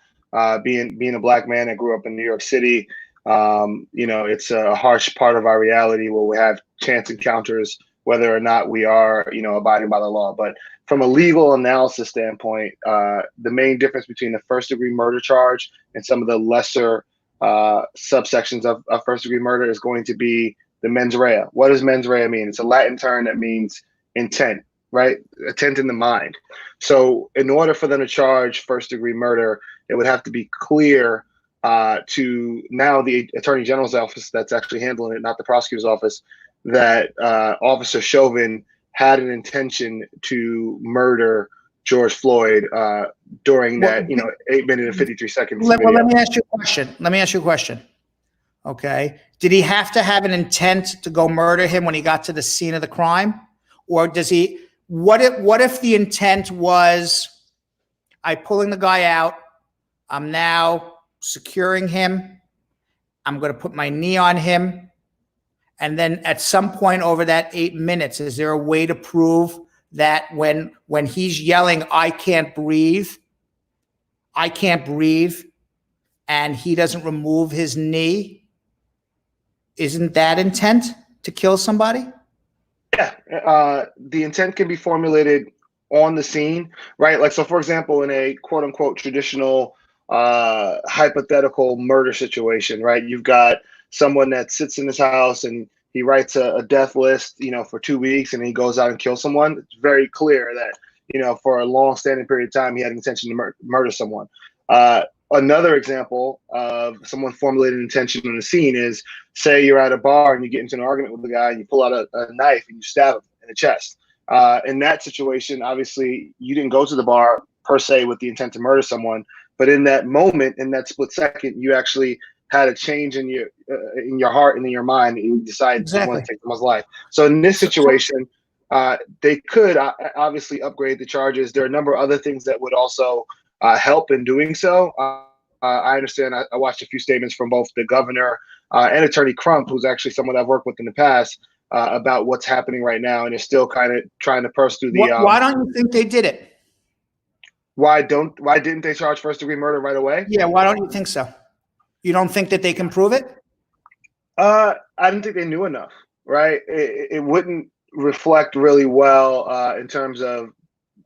Being a black man that grew up in New York City, it's a harsh part of our reality where we have chance encounters, whether or not we are, abiding by the law. But from a legal analysis standpoint, the main difference between the 1st-degree murder charge and some of the lesser subsections of 1st-degree murder is going to be the mens rea. What does mens rea mean? It's a Latin term that means intent, right? Intent in the mind. So in order for them to charge 1st-degree murder, it would have to be clear to now the Attorney General's office that's actually handling it, not the prosecutor's office, that Officer Chauvin had an intention to murder George Floyd during that, 8 minute and 53 seconds. Let me ask you a question. Okay. Did he have to have an intent to go murder him when he got to the scene of the crime? Or does he, what if the intent was, I'm pulling the guy out, I'm now securing him, I'm going to put my knee on him, and then at some point over that 8 minutes, is there a way to prove that when he's yelling, I can't breathe, and he doesn't remove his knee, isn't that intent to kill somebody? Yeah, the intent can be formulated on the scene, right? Like, so for example, in a quote unquote traditional hypothetical murder situation, right? You've got someone that sits in his house and he writes a death list, for 2 weeks, and he goes out and kills someone. It's very clear that, for a long standing period of time, he had an intention to murder someone. Another example of someone formulating intention on the scene is, say you're at a bar and you get into an argument with a guy and you pull out a knife and you stab him in the chest. In that situation, obviously, you didn't go to the bar per se with the intent to murder someone, but in that moment, in that split second, you actually had a change in your heart and in your mind, and you decided to want to take someone's life. So in this situation, they could obviously upgrade the charges. There are a number of other things that would also help in doing so. I understand. I watched a few statements from both the governor and Attorney Crump, who's actually someone I've worked with in the past, about what's happening right now, and is still kind of trying to purse through the. Why don't you think they did it? Why didn't they charge 1st-degree murder right away? Yeah, why don't you think so? You don't think that they can prove it? I didn't think they knew enough, right? It wouldn't reflect really well in terms of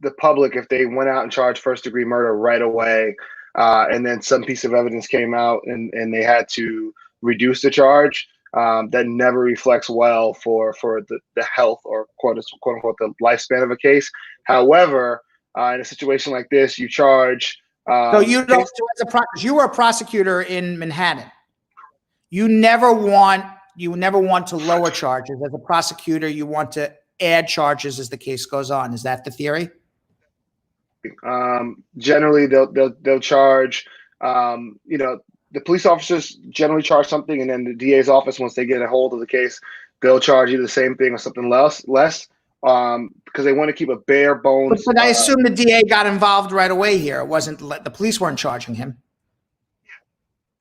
the public if they went out and charged 1st-degree murder right away, and then some piece of evidence came out and they had to reduce the charge. That never reflects well for the health or quote unquote the lifespan of a case. However, in a situation like this, you charge. So you don't, you were a prosecutor in Manhattan. You never want to lower charges. As a prosecutor, you want to add charges as the case goes on. Is that the theory? Generally, they'll charge. The police officers generally charge something, and then the DA's office, once they get a hold of the case, they'll charge you the same thing or something less, because they want to keep a bare bones. But I assume the DA got involved right away here. It wasn't the police weren't charging him.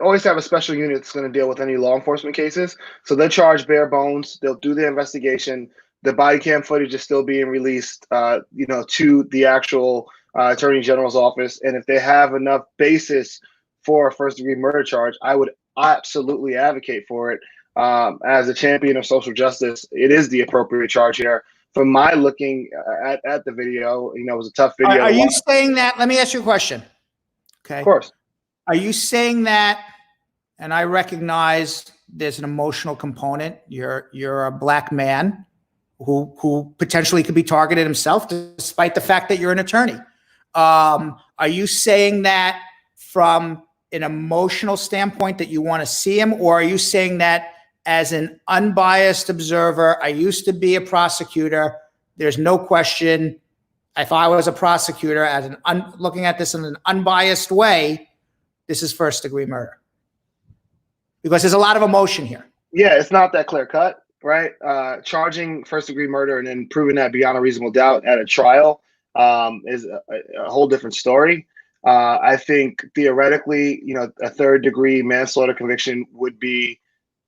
Always have a special unit that's going to deal with any law enforcement cases. So they'll charge bare bones. They'll do the investigation. The body cam footage is still being released, to the actual Attorney General's office. And if they have enough basis for a first-degree murder charge, I would absolutely advocate for it. As a champion of social justice, it is the appropriate charge here. From my looking at the video, it was a tough video. Are you saying that? Let me ask you a question. Okay. Of course. Are you saying that? And I recognize there's an emotional component. You're a black man who potentially could be targeted himself, despite the fact that you're an attorney. Are you saying that from an emotional standpoint that you want to see him, or are you saying that as an unbiased observer? I used to be a prosecutor. There's no question. If I was a prosecutor, looking at this in an unbiased way, this is first-degree murder, because there's a lot of emotion here. Yeah, it's not that clear cut, right? Charging first-degree murder and then proving that beyond a reasonable doubt at a trial is a whole different story. I think theoretically, a third-degree manslaughter conviction would be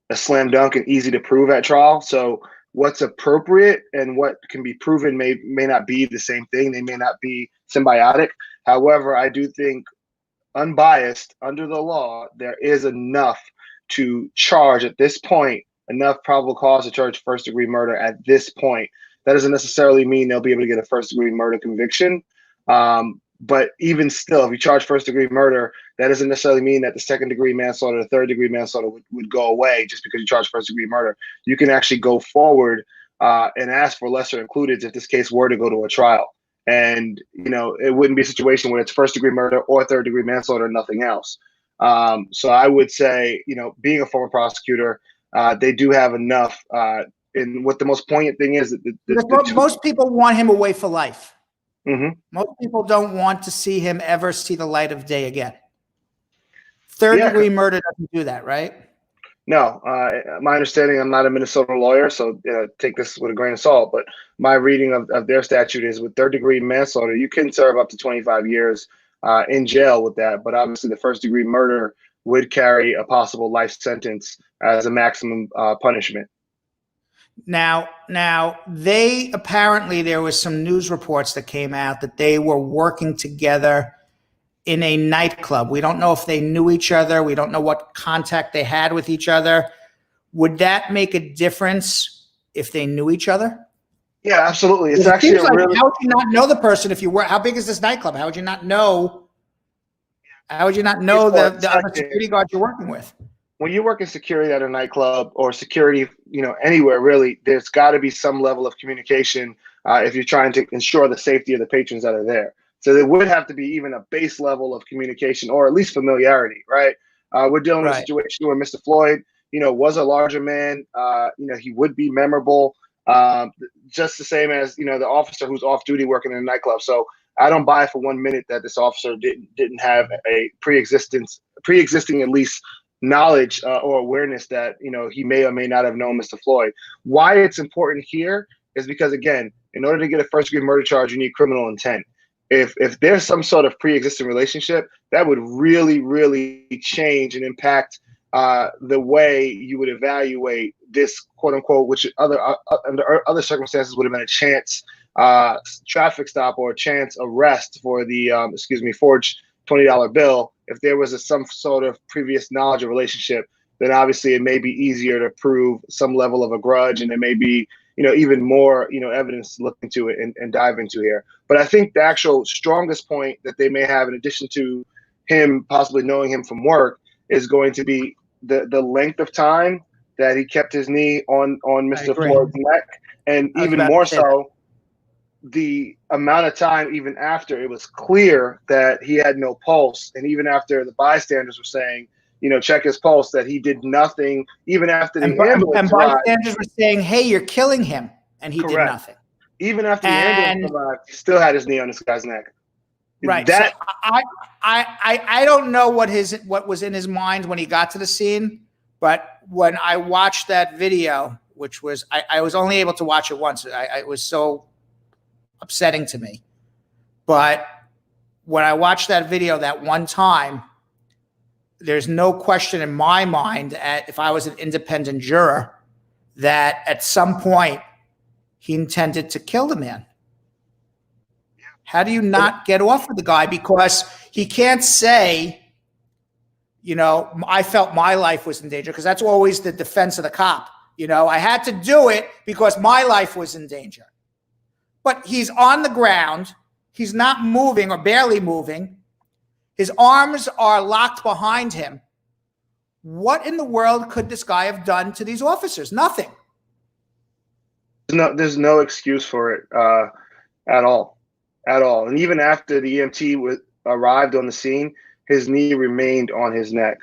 a slam dunk and easy to prove at trial. So what's appropriate and what can be proven may not be the same thing. They may not be symbiotic. However, I do think unbiased under the law, there is enough to charge at this point, enough probable cause to charge first-degree murder at this point. That doesn't necessarily mean they'll be able to get a first-degree murder conviction. But even still, if you charge first-degree murder, that doesn't necessarily mean that the second-degree manslaughter or third-degree manslaughter would go away just because you charge first-degree murder. You can actually go forward and ask for lesser included if this case were to go to a trial. And, it wouldn't be a situation where it's first-degree murder or third-degree manslaughter and nothing else. So I would say, being a former prosecutor, they do have enough. And what the most poignant thing is, most people want him away for life. Mm-hmm. Most people don't want to see him ever see the light of day again. Third-degree murder doesn't do that, right? No. My understanding, I'm not a Minnesota lawyer, so take this with a grain of salt, but my reading of their statute is with third-degree manslaughter, you can serve up to 25 years in jail with that, but obviously the first-degree murder would carry a possible life sentence as a maximum punishment. Now, they apparently, there was some news reports that came out that they were working together in a nightclub. We don't know if they knew each other. We don't know what contact they had with each other. Would that make a difference if they knew each other? Yeah, absolutely. It's actually really. How would you not know the person if you were? How big is this nightclub? How would you not know? How would you not know the other security guard you're working with? When you work in security at a nightclub or security, anywhere really, there's got to be some level of communication if you're trying to ensure the safety of the patrons that are there. So there would have to be even a base level of communication or at least familiarity, right? We're dealing with a situation where Mr. Floyd, was a larger man. He would be memorable, just the same as, the officer who's off duty working in a nightclub. So I don't buy for 1 minute that this officer didn't have a pre-existing at least knowledge or awareness that he may or may not have known Mr. Floyd. Why it's important here is because, again, in order to get a first-degree murder charge, you need criminal intent. If there's some sort of pre-existing relationship, that would really, really change and impact the way you would evaluate this, quote unquote, which under other circumstances would have been a chance traffic stop or a chance arrest for the forged $20 bill. If there was some sort of previous knowledge or relationship, then obviously it may be easier to prove some level of a grudge, and there may be even more evidence to look into it and dive into here. But I think the actual strongest point that they may have, in addition to him possibly knowing him from work, is going to be the length of time that he kept his knee on Mr. Floyd's neck, and even more so, the amount of time even after it was clear that he had no pulse, and even after the bystanders were saying, check his pulse, that he did nothing, even after the ambulance and bystanders were saying, hey, you're killing him, and he did nothing. Even after the ambulance arrived, he still had his knee on this guy's neck. Right. So I don't know what was in his mind when he got to the scene, but when I watched that video which was I was only able to watch it once. It was so upsetting to me. But when I watched that video that one time, there's no question in my mind, if I was an independent juror, that at some point he intended to kill the man. How do you not get off with the guy? Because he can't say, you know, I felt my life was in danger, because that's always the defense of the cop. You know, I had to do it because my life was in danger. But he's on the ground. He's not moving or barely moving. His arms are locked behind him. What in the world could this guy have done to these officers? Nothing. There's no excuse for it at all. And even after the EMT arrived on the scene, his knee remained on his neck.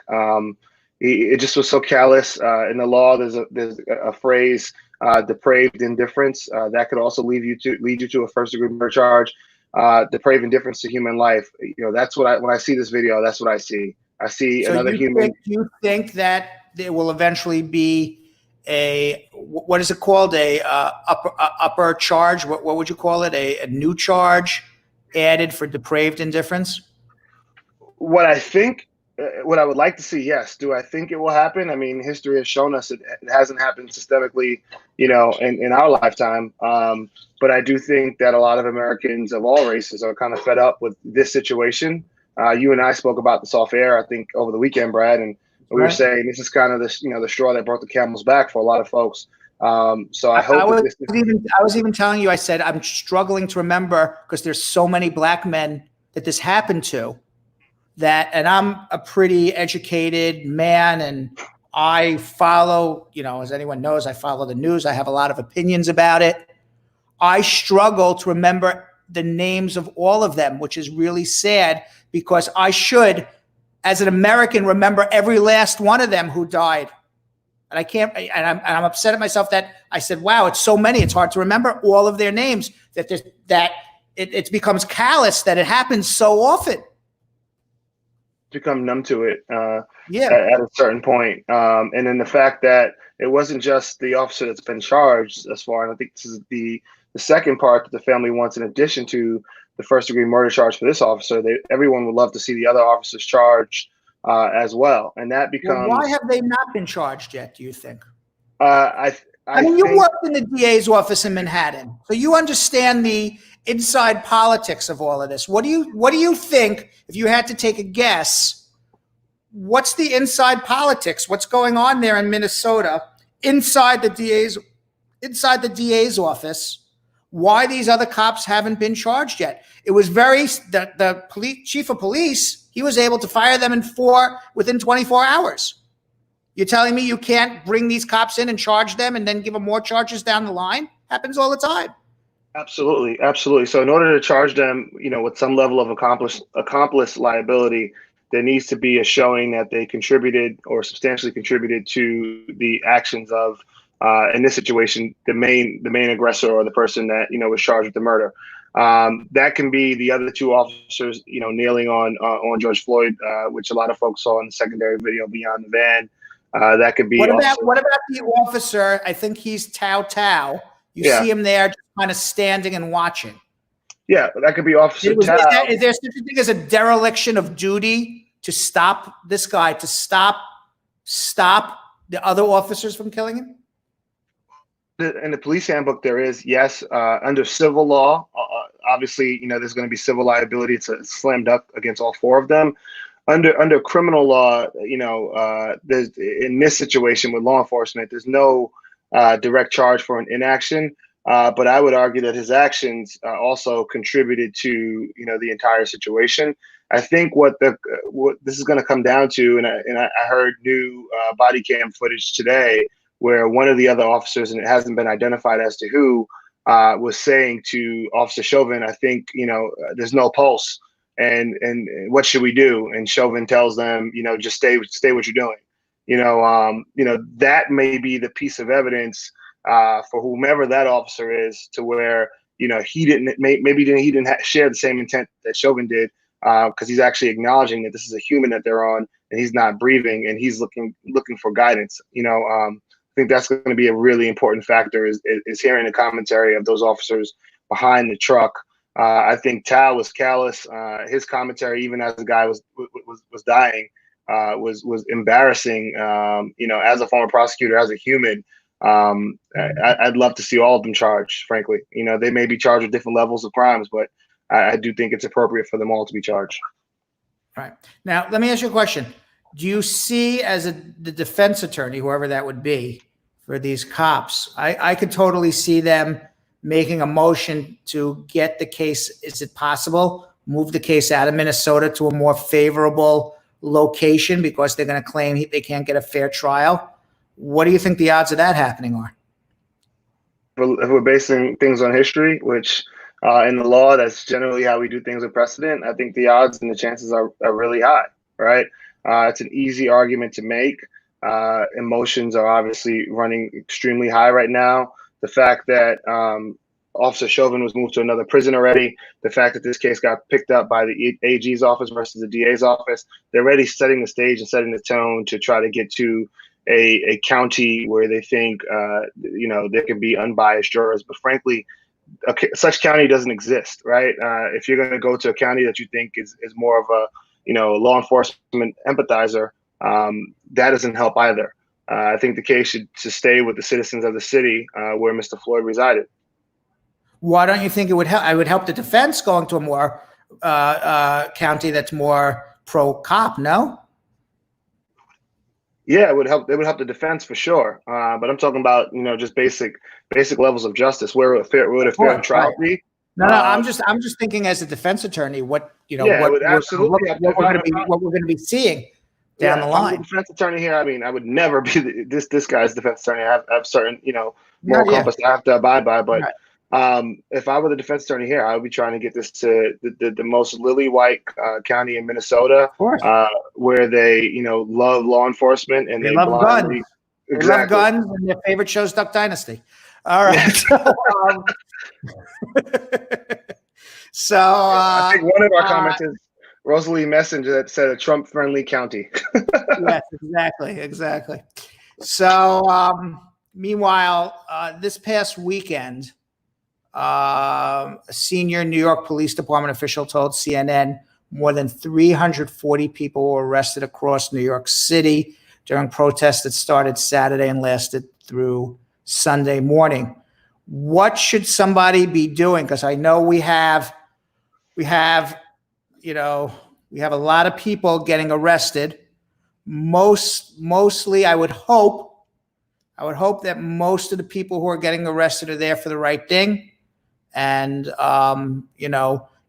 It just was so callous. In the law, there's a phrase, depraved indifference. That could also lead you to a first-degree murder charge. Depraved indifference to human life. You know, that's what when I see this video, that's what I see. I see another human. You think that there will eventually be what is it called? Upper charge? What would you call it? A new charge added for depraved indifference? What I think, what I would like to see, yes. Do I think it will happen? I mean, history has shown us it hasn't happened systemically, you know, in our lifetime. But I do think that a lot of Americans of all races are kind of fed up with this situation. You and I spoke about this off air, I think, over the weekend, Brad, and we were saying this is kind of this, you know, the straw that brought the camel's back for a lot of folks. So I hope I was even telling you, I said, I'm struggling to remember, because there's so many black men that this happened to, and I'm a pretty educated man, and I follow, you know, as anyone knows, I follow the news. I have a lot of opinions about it. I struggle to remember the names of all of them, which is really sad, because I should, as an American, remember every last one of them who died. And I can't, and I'm upset at myself that I said, wow, it's so many, it's hard to remember all of their names, that it becomes callous, that it happens so often. Become numb to it at a certain point. And then the fact that it wasn't just the officer that's been charged thus far, and I think this is the second part that the family wants, in addition to the first-degree murder charge for this officer, everyone would love to see the other officers charged as well. And that becomes... Well, why have they not been charged yet, do you think? I mean, you worked in the DA's office in Manhattan, so you understand the inside politics of all of this. What do you think, if you had to take a guess, what's the inside politics? What's going on there in Minnesota inside the DA's office? Why these other cops haven't been charged yet? It was the chief of police, he was able to fire them within 24 hours. You're telling me you can't bring these cops in and charge them and then give them more charges down the line? Happens all the time. Absolutely. So in order to charge them, you know, with some level of accomplice liability, there needs to be a showing that they contributed or substantially contributed to the actions of, in this situation, the main aggressor, or the person that, you know, was charged with the murder. That can be the other two officers, you know, kneeling on George Floyd, which a lot of folks saw in the secondary video beyond the van. That could be. What about the officer? I think he's Tao. You see him there, just kind of standing and watching. Yeah, that could be Officer Tao. Is there such a thing as a dereliction of duty to stop this guy, to stop the other officers from killing him? In the police handbook, there is, yes. Under civil law, obviously, you know, there's going to be civil liability. It's a slam dunk against all four of them. Under criminal law, you know, there's, in this situation with law enforcement, there's no direct charge for an inaction. But I would argue that his actions also contributed to, you know, the entire situation. I think what this is going to come down to, and I heard new body cam footage today where one of the other officers, and it hasn't been identified as to who, was saying to Officer Chauvin, I think, you know, there's no pulse, and what should we do? And Chauvin tells them, you know, just stay what you're doing. You know, that may be the piece of evidence for whomever that officer is, to where, you know, he didn't share the same intent that Chauvin did, because he's actually acknowledging that this is a human that they're on, and he's not breathing, and he's looking for guidance. You know, I think that's going to be a really important factor is hearing the commentary of those officers behind the truck. I think Tal was callous. His commentary, even as the guy was dying, was embarrassing. As a former prosecutor, as a human, I'd love to see all of them charged. Frankly, they may be charged with different levels of crimes, but I do think it's appropriate for them all to be charged. All right. Now, let me ask you a question. Do you see, as the defense attorney, whoever that would be, for these cops, I could totally see them making a motion to get the case, is it possible, move the case out of Minnesota to a more favorable location because they're going to claim they can't get a fair trial? What do you think the odds of that happening are? If we're basing things on history, which in the law, that's generally how we do things with precedent, I think the odds and the chances are really high, right? It's an easy argument to make. Emotions are obviously running extremely high right now. The fact that Officer Chauvin was moved to another prison already, the fact that this case got picked up by the AG's office versus the DA's office, they're already setting the stage and setting the tone to try to get to a county where they think, there can be unbiased jurors. But frankly, such county doesn't exist, right? If you're going to go to a county that you think is more of a, law enforcement empathizer, that doesn't help either. I think the case should stay with the citizens of the city where Mr. Floyd resided. Why don't you think it would help? I would help the defense going to a more county that's more pro-cop, no? Yeah, it would help. It would help the defense for sure. But I'm talking about, just basic levels of justice. Where would a fair trial be? No, I'm just thinking as a defense attorney, what we're going to be seeing down the line. I'm the defense attorney here. I mean, I would never be this guy's defense attorney. I have certain, moral compass I have to abide by. But if I were the defense attorney here, I would be trying to get this to the most lily white county in Minnesota, where they, love law enforcement and they love guns. They love guns, and their favorite show is Duck Dynasty. All right. So I think one of our comments is Rosalie Messenger that said a Trump-friendly county. Yes, exactly. So meanwhile, this past weekend, a senior New York Police Department official told CNN more than 340 people were arrested across New York City during protests that started Saturday and lasted through Sunday morning. What should somebody be doing? Because I know we have a lot of people getting arrested. Mostly, I would hope that most of the people who are getting arrested are there for the right thing. And,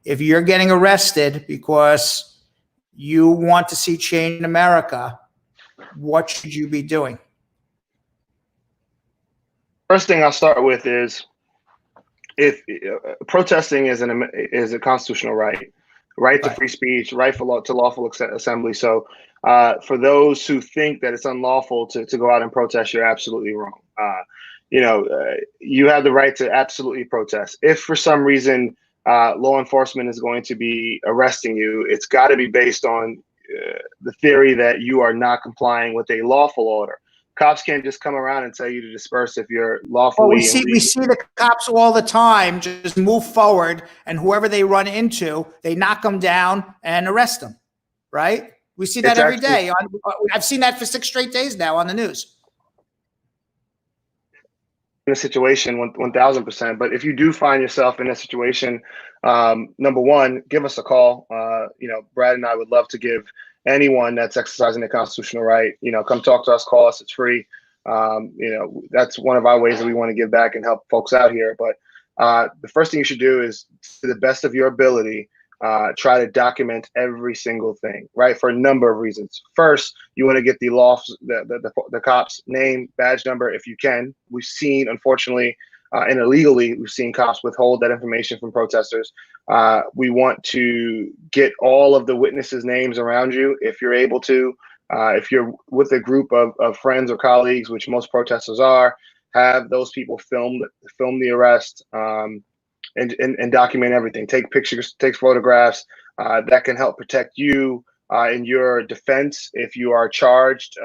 if you're getting arrested because you want to see change in America, what should you be doing? First thing I'll start with is if protesting is a constitutional right to free speech, right to lawful assembly. So for those who think that it's unlawful to go out and protest, you're absolutely wrong. You have the right to absolutely protest. If for some reason law enforcement is going to be arresting you, it's got to be based on the theory that you are not complying with a lawful order. Cops can't just come around and tell you to disperse if you're lawfully. Well, we see the cops all the time just move forward, and whoever they run into, they knock them down and arrest them. Right? We see that every day. I've seen that for 6 straight days now on the news. In a situation, 1,000%. But if you do find yourself in a situation, number one, give us a call. Brad and I would love to give anyone that's exercising their constitutional right, come talk to us, call us, it's free. That's one of our ways that we want to give back and help folks out here. But the first thing you should do is, to the best of your ability, try to document every single thing, right? For a number of reasons. First, you want to get the cop's name, badge number, if you can. We've seen, unfortunately, and illegally, we've seen cops withhold that information from protesters. We want to get all of the witnesses' names around you if you're able to. If you're with a group of friends or colleagues, which most protesters are, have those people film the arrest and document everything. Take pictures, take photographs. That can help protect you in your defense if you are charged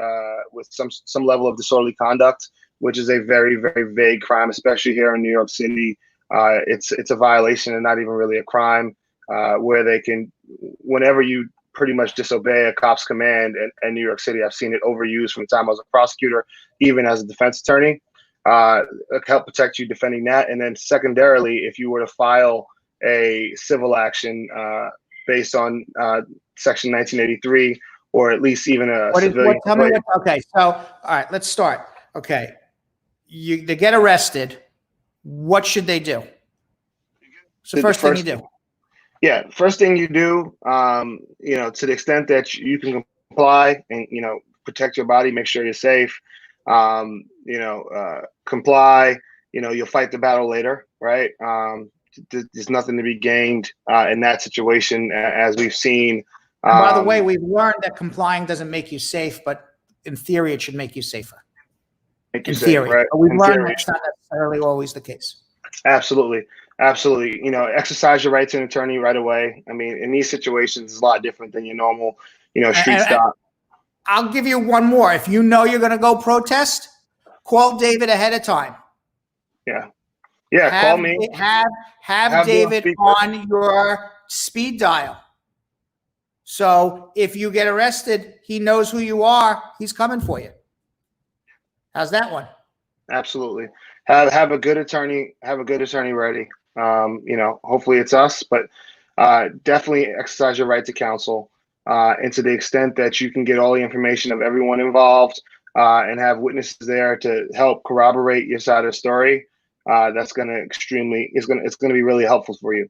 with some level of disorderly conduct. which is a very, very vague crime, especially here in New York City. It's a violation and not even really a crime, where they can, whenever you pretty much disobey a cop's command in New York City, I've seen it overused from the time I was a prosecutor, even as a defense attorney, help protect you defending that. And then secondarily, if you were to file a civil action based on Section 1983, or at least even a civilian complaint. Okay, so all right, let's start. Okay, they get arrested. What should they do? It's the first thing you do. Yeah, first thing you do, to the extent that you can comply and, protect your body, make sure you're safe, comply, you'll fight the battle later, right? There's nothing to be gained in that situation, as we've seen. By the way, we've learned that complying doesn't make you safe, but in theory, it should make you safer. In theory, right? But we've learned that's not necessarily always the case. Absolutely. Exercise your right to an attorney right away. I mean, in these situations, it's a lot different than your normal, street stop. I'll give you one more. If you know you're going to go protest, call David ahead of time. Yeah. Call me. Have David on your speed dial. So if you get arrested, he knows who you are. He's coming for you. How's that one? Absolutely. Have a good attorney. Have a good attorney ready. Hopefully it's us, but definitely exercise your right to counsel. And to the extent that you can get all the information of everyone involved and have witnesses there to help corroborate your side of the story, that's going to it's going to be really helpful for you.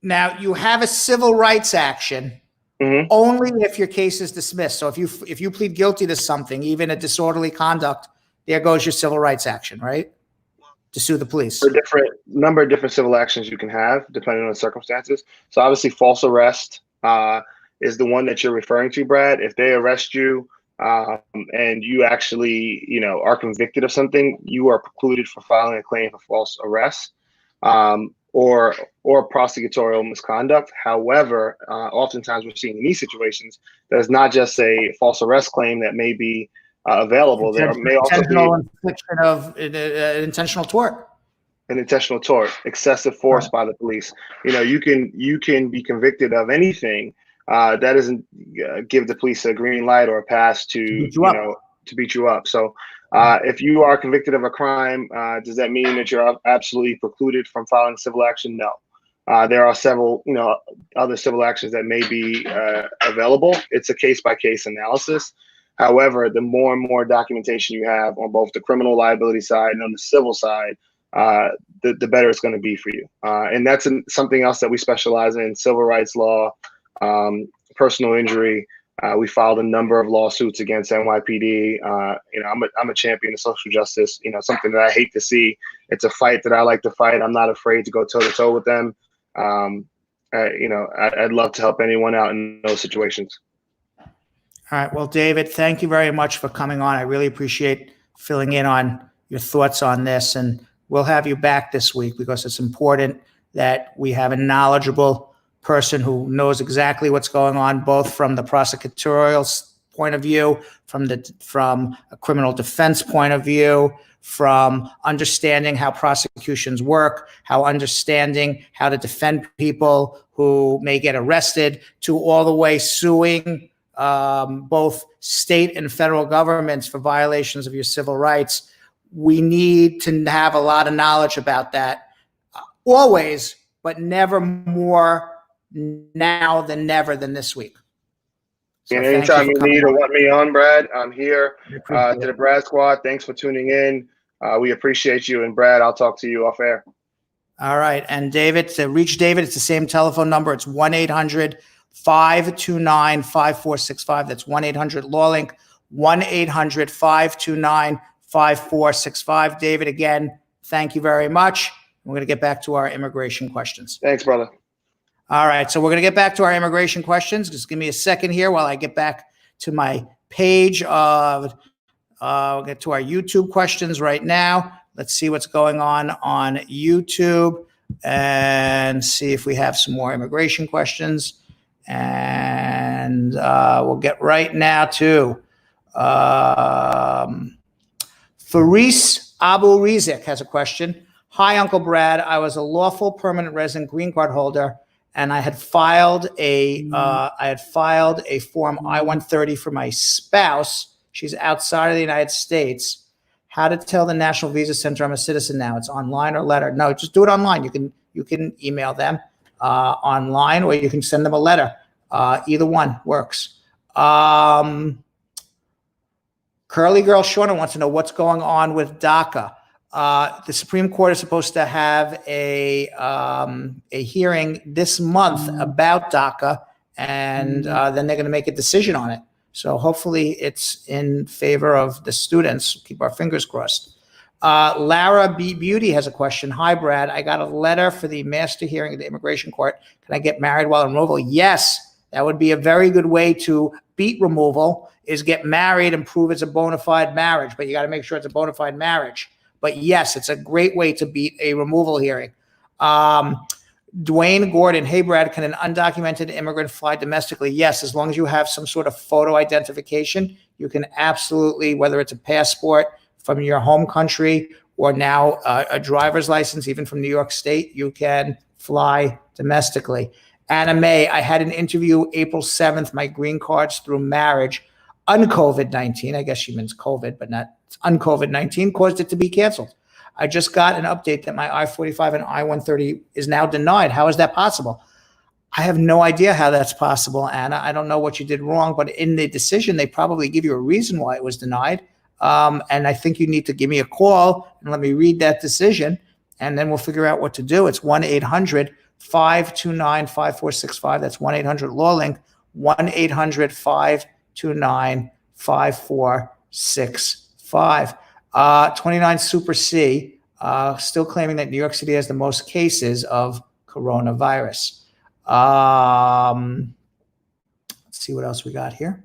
Now, you have a civil rights action only if your case is dismissed. So if you plead guilty to something, even a disorderly conduct, there goes your civil rights action, right? To sue the police. There are number of different civil actions you can have depending on the circumstances. So obviously false arrest is the one that you're referring to, Brad. If they arrest you and you actually, are convicted of something, you are precluded from filing a claim for false arrest or prosecutorial misconduct. However, oftentimes we're seeing in these situations, there's not just a false arrest claim that may be available. There may also be infliction of intentional tort. An intentional tort, excessive force by the police. You can be convicted of anything that doesn't give the police a green light or a pass to beat you up. So if you are convicted of a crime, does that mean that you're absolutely precluded from filing civil action? No. There are several, other civil actions that may be available. It's a case-by-case analysis. However, the more and more documentation you have on both the criminal liability side and on the civil side, the better it's going to be for you. And that's something else that we specialize in: civil rights law, personal injury. We filed a number of lawsuits against NYPD. I'm a champion of social justice. Something that I hate to see. It's a fight that I like to fight. I'm not afraid to go toe to toe with them. I'd love to help anyone out in those situations. All right. Well, David, thank you very much for coming on. I really appreciate filling in on your thoughts on this. And we'll have you back this week because it's important that we have a knowledgeable person who knows exactly what's going on, both from the prosecutorial point of view, from a criminal defense point of view, from understanding how prosecutions work, understanding how to defend people who may get arrested, to all the way suing both state and federal governments for violations of your civil rights. We need to have a lot of knowledge about that always, but never more now than never than this week. So and anytime you need or want me on, Brad, I'm here. To the Brad Squad, thanks for tuning in. We appreciate you. And Brad, I'll talk to you off air. All right. And David, to reach David, it's the same telephone number. It's 1-800-529-5465. That's 1-800-LAWLINK, 1-800-529-5465. David, again, thank you very much. We're going to get back to our immigration questions. Thanks, brother. All right. So we're going to get back to our immigration questions. Just give me a second here while I get back to my page of, we'll get to our YouTube questions right now. Let's see what's going on YouTube and see if we have some more immigration questions. And we'll get right now to Faris Abu Rizik has a question. Hi, Uncle Brad. I was a lawful permanent resident green card holder, and I had filed a form I-130 for my spouse. She's outside of the United States. How to tell the National Visa Center I'm a citizen now? It's online or letter? No, just do it online. You can email them online, or you can send them a letter. Either one works. Curly Girl Shauna wants to know what's going on with DACA. The Supreme Court is supposed to have a hearing this month about DACA, and then they're going to make a decision on it. So hopefully it's in favor of the students. Keep our fingers crossed. Lara B. Beauty has a question. Hi, Brad. I got a letter for the master hearing at the immigration court. Can I get married while in removal? Yes, that would be a very good way to beat removal, is get married and prove it's a bona fide marriage. But you got to make sure it's a bona fide marriage. But yes, it's a great way to beat a removal hearing. Dwayne Gordon, hey, Brad, can an undocumented immigrant fly domestically? Yes, as long as you have some sort of photo identification, you can absolutely, whether it's a passport from your home country or now a driver's license, even from New York State, you can fly domestically. Anna May, I had an interview April 7th, my green card's through marriage, un-COVID-19, I guess she means COVID, but not un-COVID-19, caused it to be canceled. I just got an update that my I-45 and I-130 is now denied. How is that possible? I have no idea how that's possible, Anna. I don't know what you did wrong, but in the decision, they probably give you a reason why it was denied. And I think you need to give me a call and let me read that decision, and then we'll figure out what to do. It's 1-800-529-5465. That's 1-800-LAW-LINK, 1-800-529-5465. 29 Super C, still claiming that New York City has the most cases of coronavirus. Let's see what else we got here.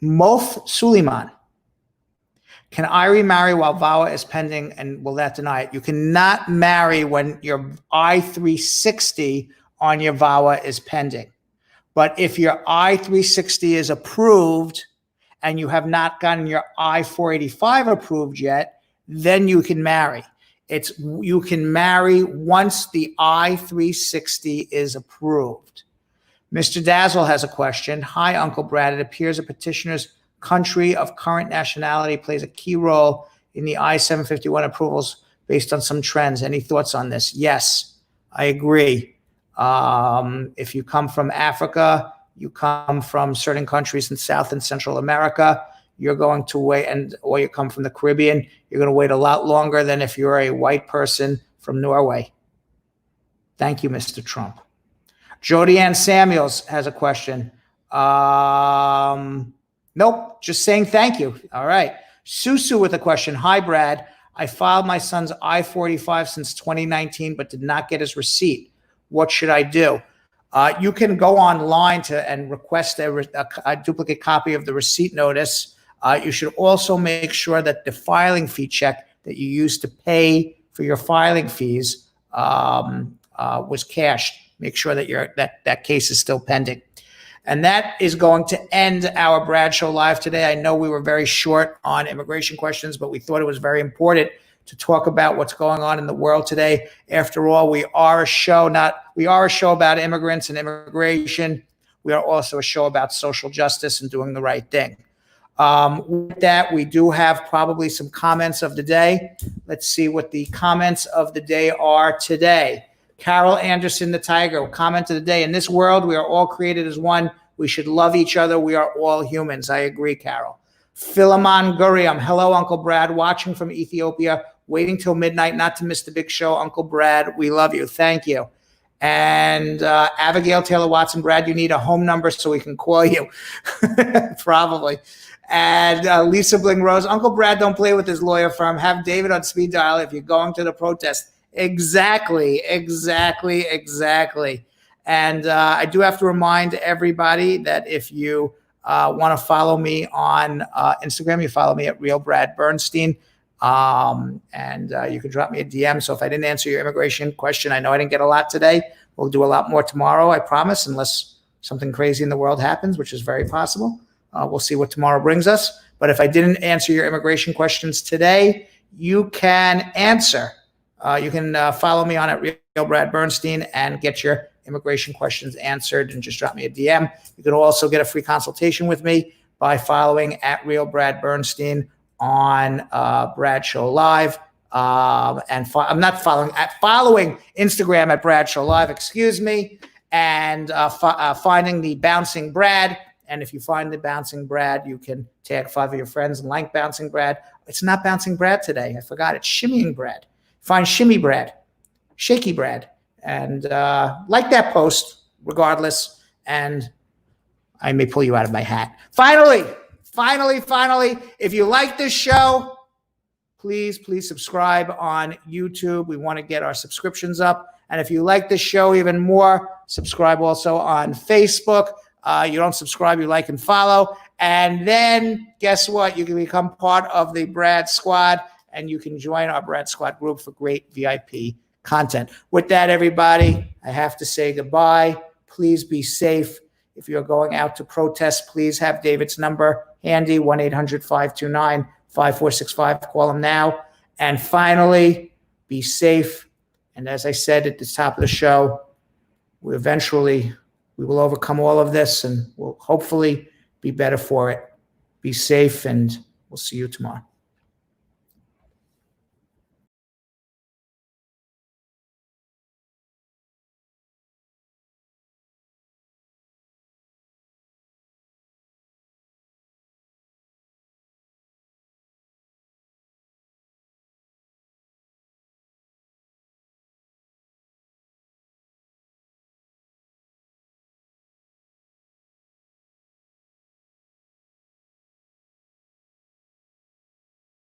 Mof Suleiman. Can I remarry while VAWA is pending, and will that deny it? You cannot marry when your I-360 on your VAWA is pending. But if your I-360 is approved and you have not gotten your I-485 approved yet, then you can marry. You can marry once the I-360 is approved. Mr. Dazzle has a question. Hi, Uncle Brad. It appears a petitioner's country of current nationality plays a key role in the I-751 approvals based on some trends. Any thoughts on this? Yes, I agree. If you come from Africa, you come from certain countries in South and Central America, you're going to wait, or you come from the Caribbean, you're going to wait a lot longer than if you're a white person from Norway. Thank you, Mr. Trump. Jody Ann Samuels has a question. Nope, just saying thank you. All right. Susu with a question. Hi, Brad. I filed my son's I-45 since 2019, but did not get his receipt. What should I do? You can go online and request a duplicate copy of the receipt notice. You should also make sure that the filing fee check that you used to pay for your filing fees was cashed. Make sure that that case is still pending. And that is going to end our Brad Show Live today. I know we were very short on immigration questions, but we thought it was very important to talk about what's going on in the world today. After all, we are a show about immigrants and immigration. We are also a show about social justice and doing the right thing. With that, we do have probably some comments of the day. Let's see what the comments of the day are today. Carol Anderson, the Tiger, comment of the day. In this world, we are all created as one. We should love each other. We are all humans. I agree, Carol. Philemon Guriam, hello, Uncle Brad, watching from Ethiopia, waiting till midnight not to miss the big show. Uncle Brad, we love you. Thank you. And Abigail Taylor Watson, Brad, you need a home number so we can call you. Probably. And Lisa Bling Rose, Uncle Brad, don't play with his lawyer firm. Have David on speed dial if you're going to the protest. Exactly. And I do have to remind everybody that if you want to follow me on Instagram, you follow me at Real Brad Bernstein. And you can drop me a DM. So if I didn't answer your immigration question, I know I didn't get a lot today. We'll do a lot more tomorrow, I promise, unless something crazy in the world happens, which is very possible. We'll see what tomorrow brings us. But if I didn't answer your immigration questions today, you can answer. You can follow me on at Real Brad Bernstein and get your immigration questions answered, and just drop me a DM. You can also get a free consultation with me by following at Real Brad Bernstein on Bradshaw Live. I'm not following Instagram at Bradshaw Live, excuse me, and finding the Bouncing Brad. And if you find the Bouncing Brad, you can tag 5 of your friends and like Bouncing Brad. It's not Bouncing Brad today. I forgot. It's Shimmying Brad. Find Shimmy Brad, Shaky Brad, and like that post regardless. And I may pull you out of my hat. Finally, if you like this show, please subscribe on YouTube. We want to get our subscriptions up. And if you like this show even more, subscribe also on Facebook. You don't subscribe, you like and follow. And then guess what? You can become part of the Brad Squad, and you can join our Brad Squad group for great VIP content. With that, everybody, I have to say goodbye. Please be safe. If you're going out to protest, please have David's number handy, 1-800-529-5465. Call him now. And finally, be safe. And as I said at the top of the show, we will overcome all of this, and we'll hopefully be better for it. Be safe, and we'll see you tomorrow.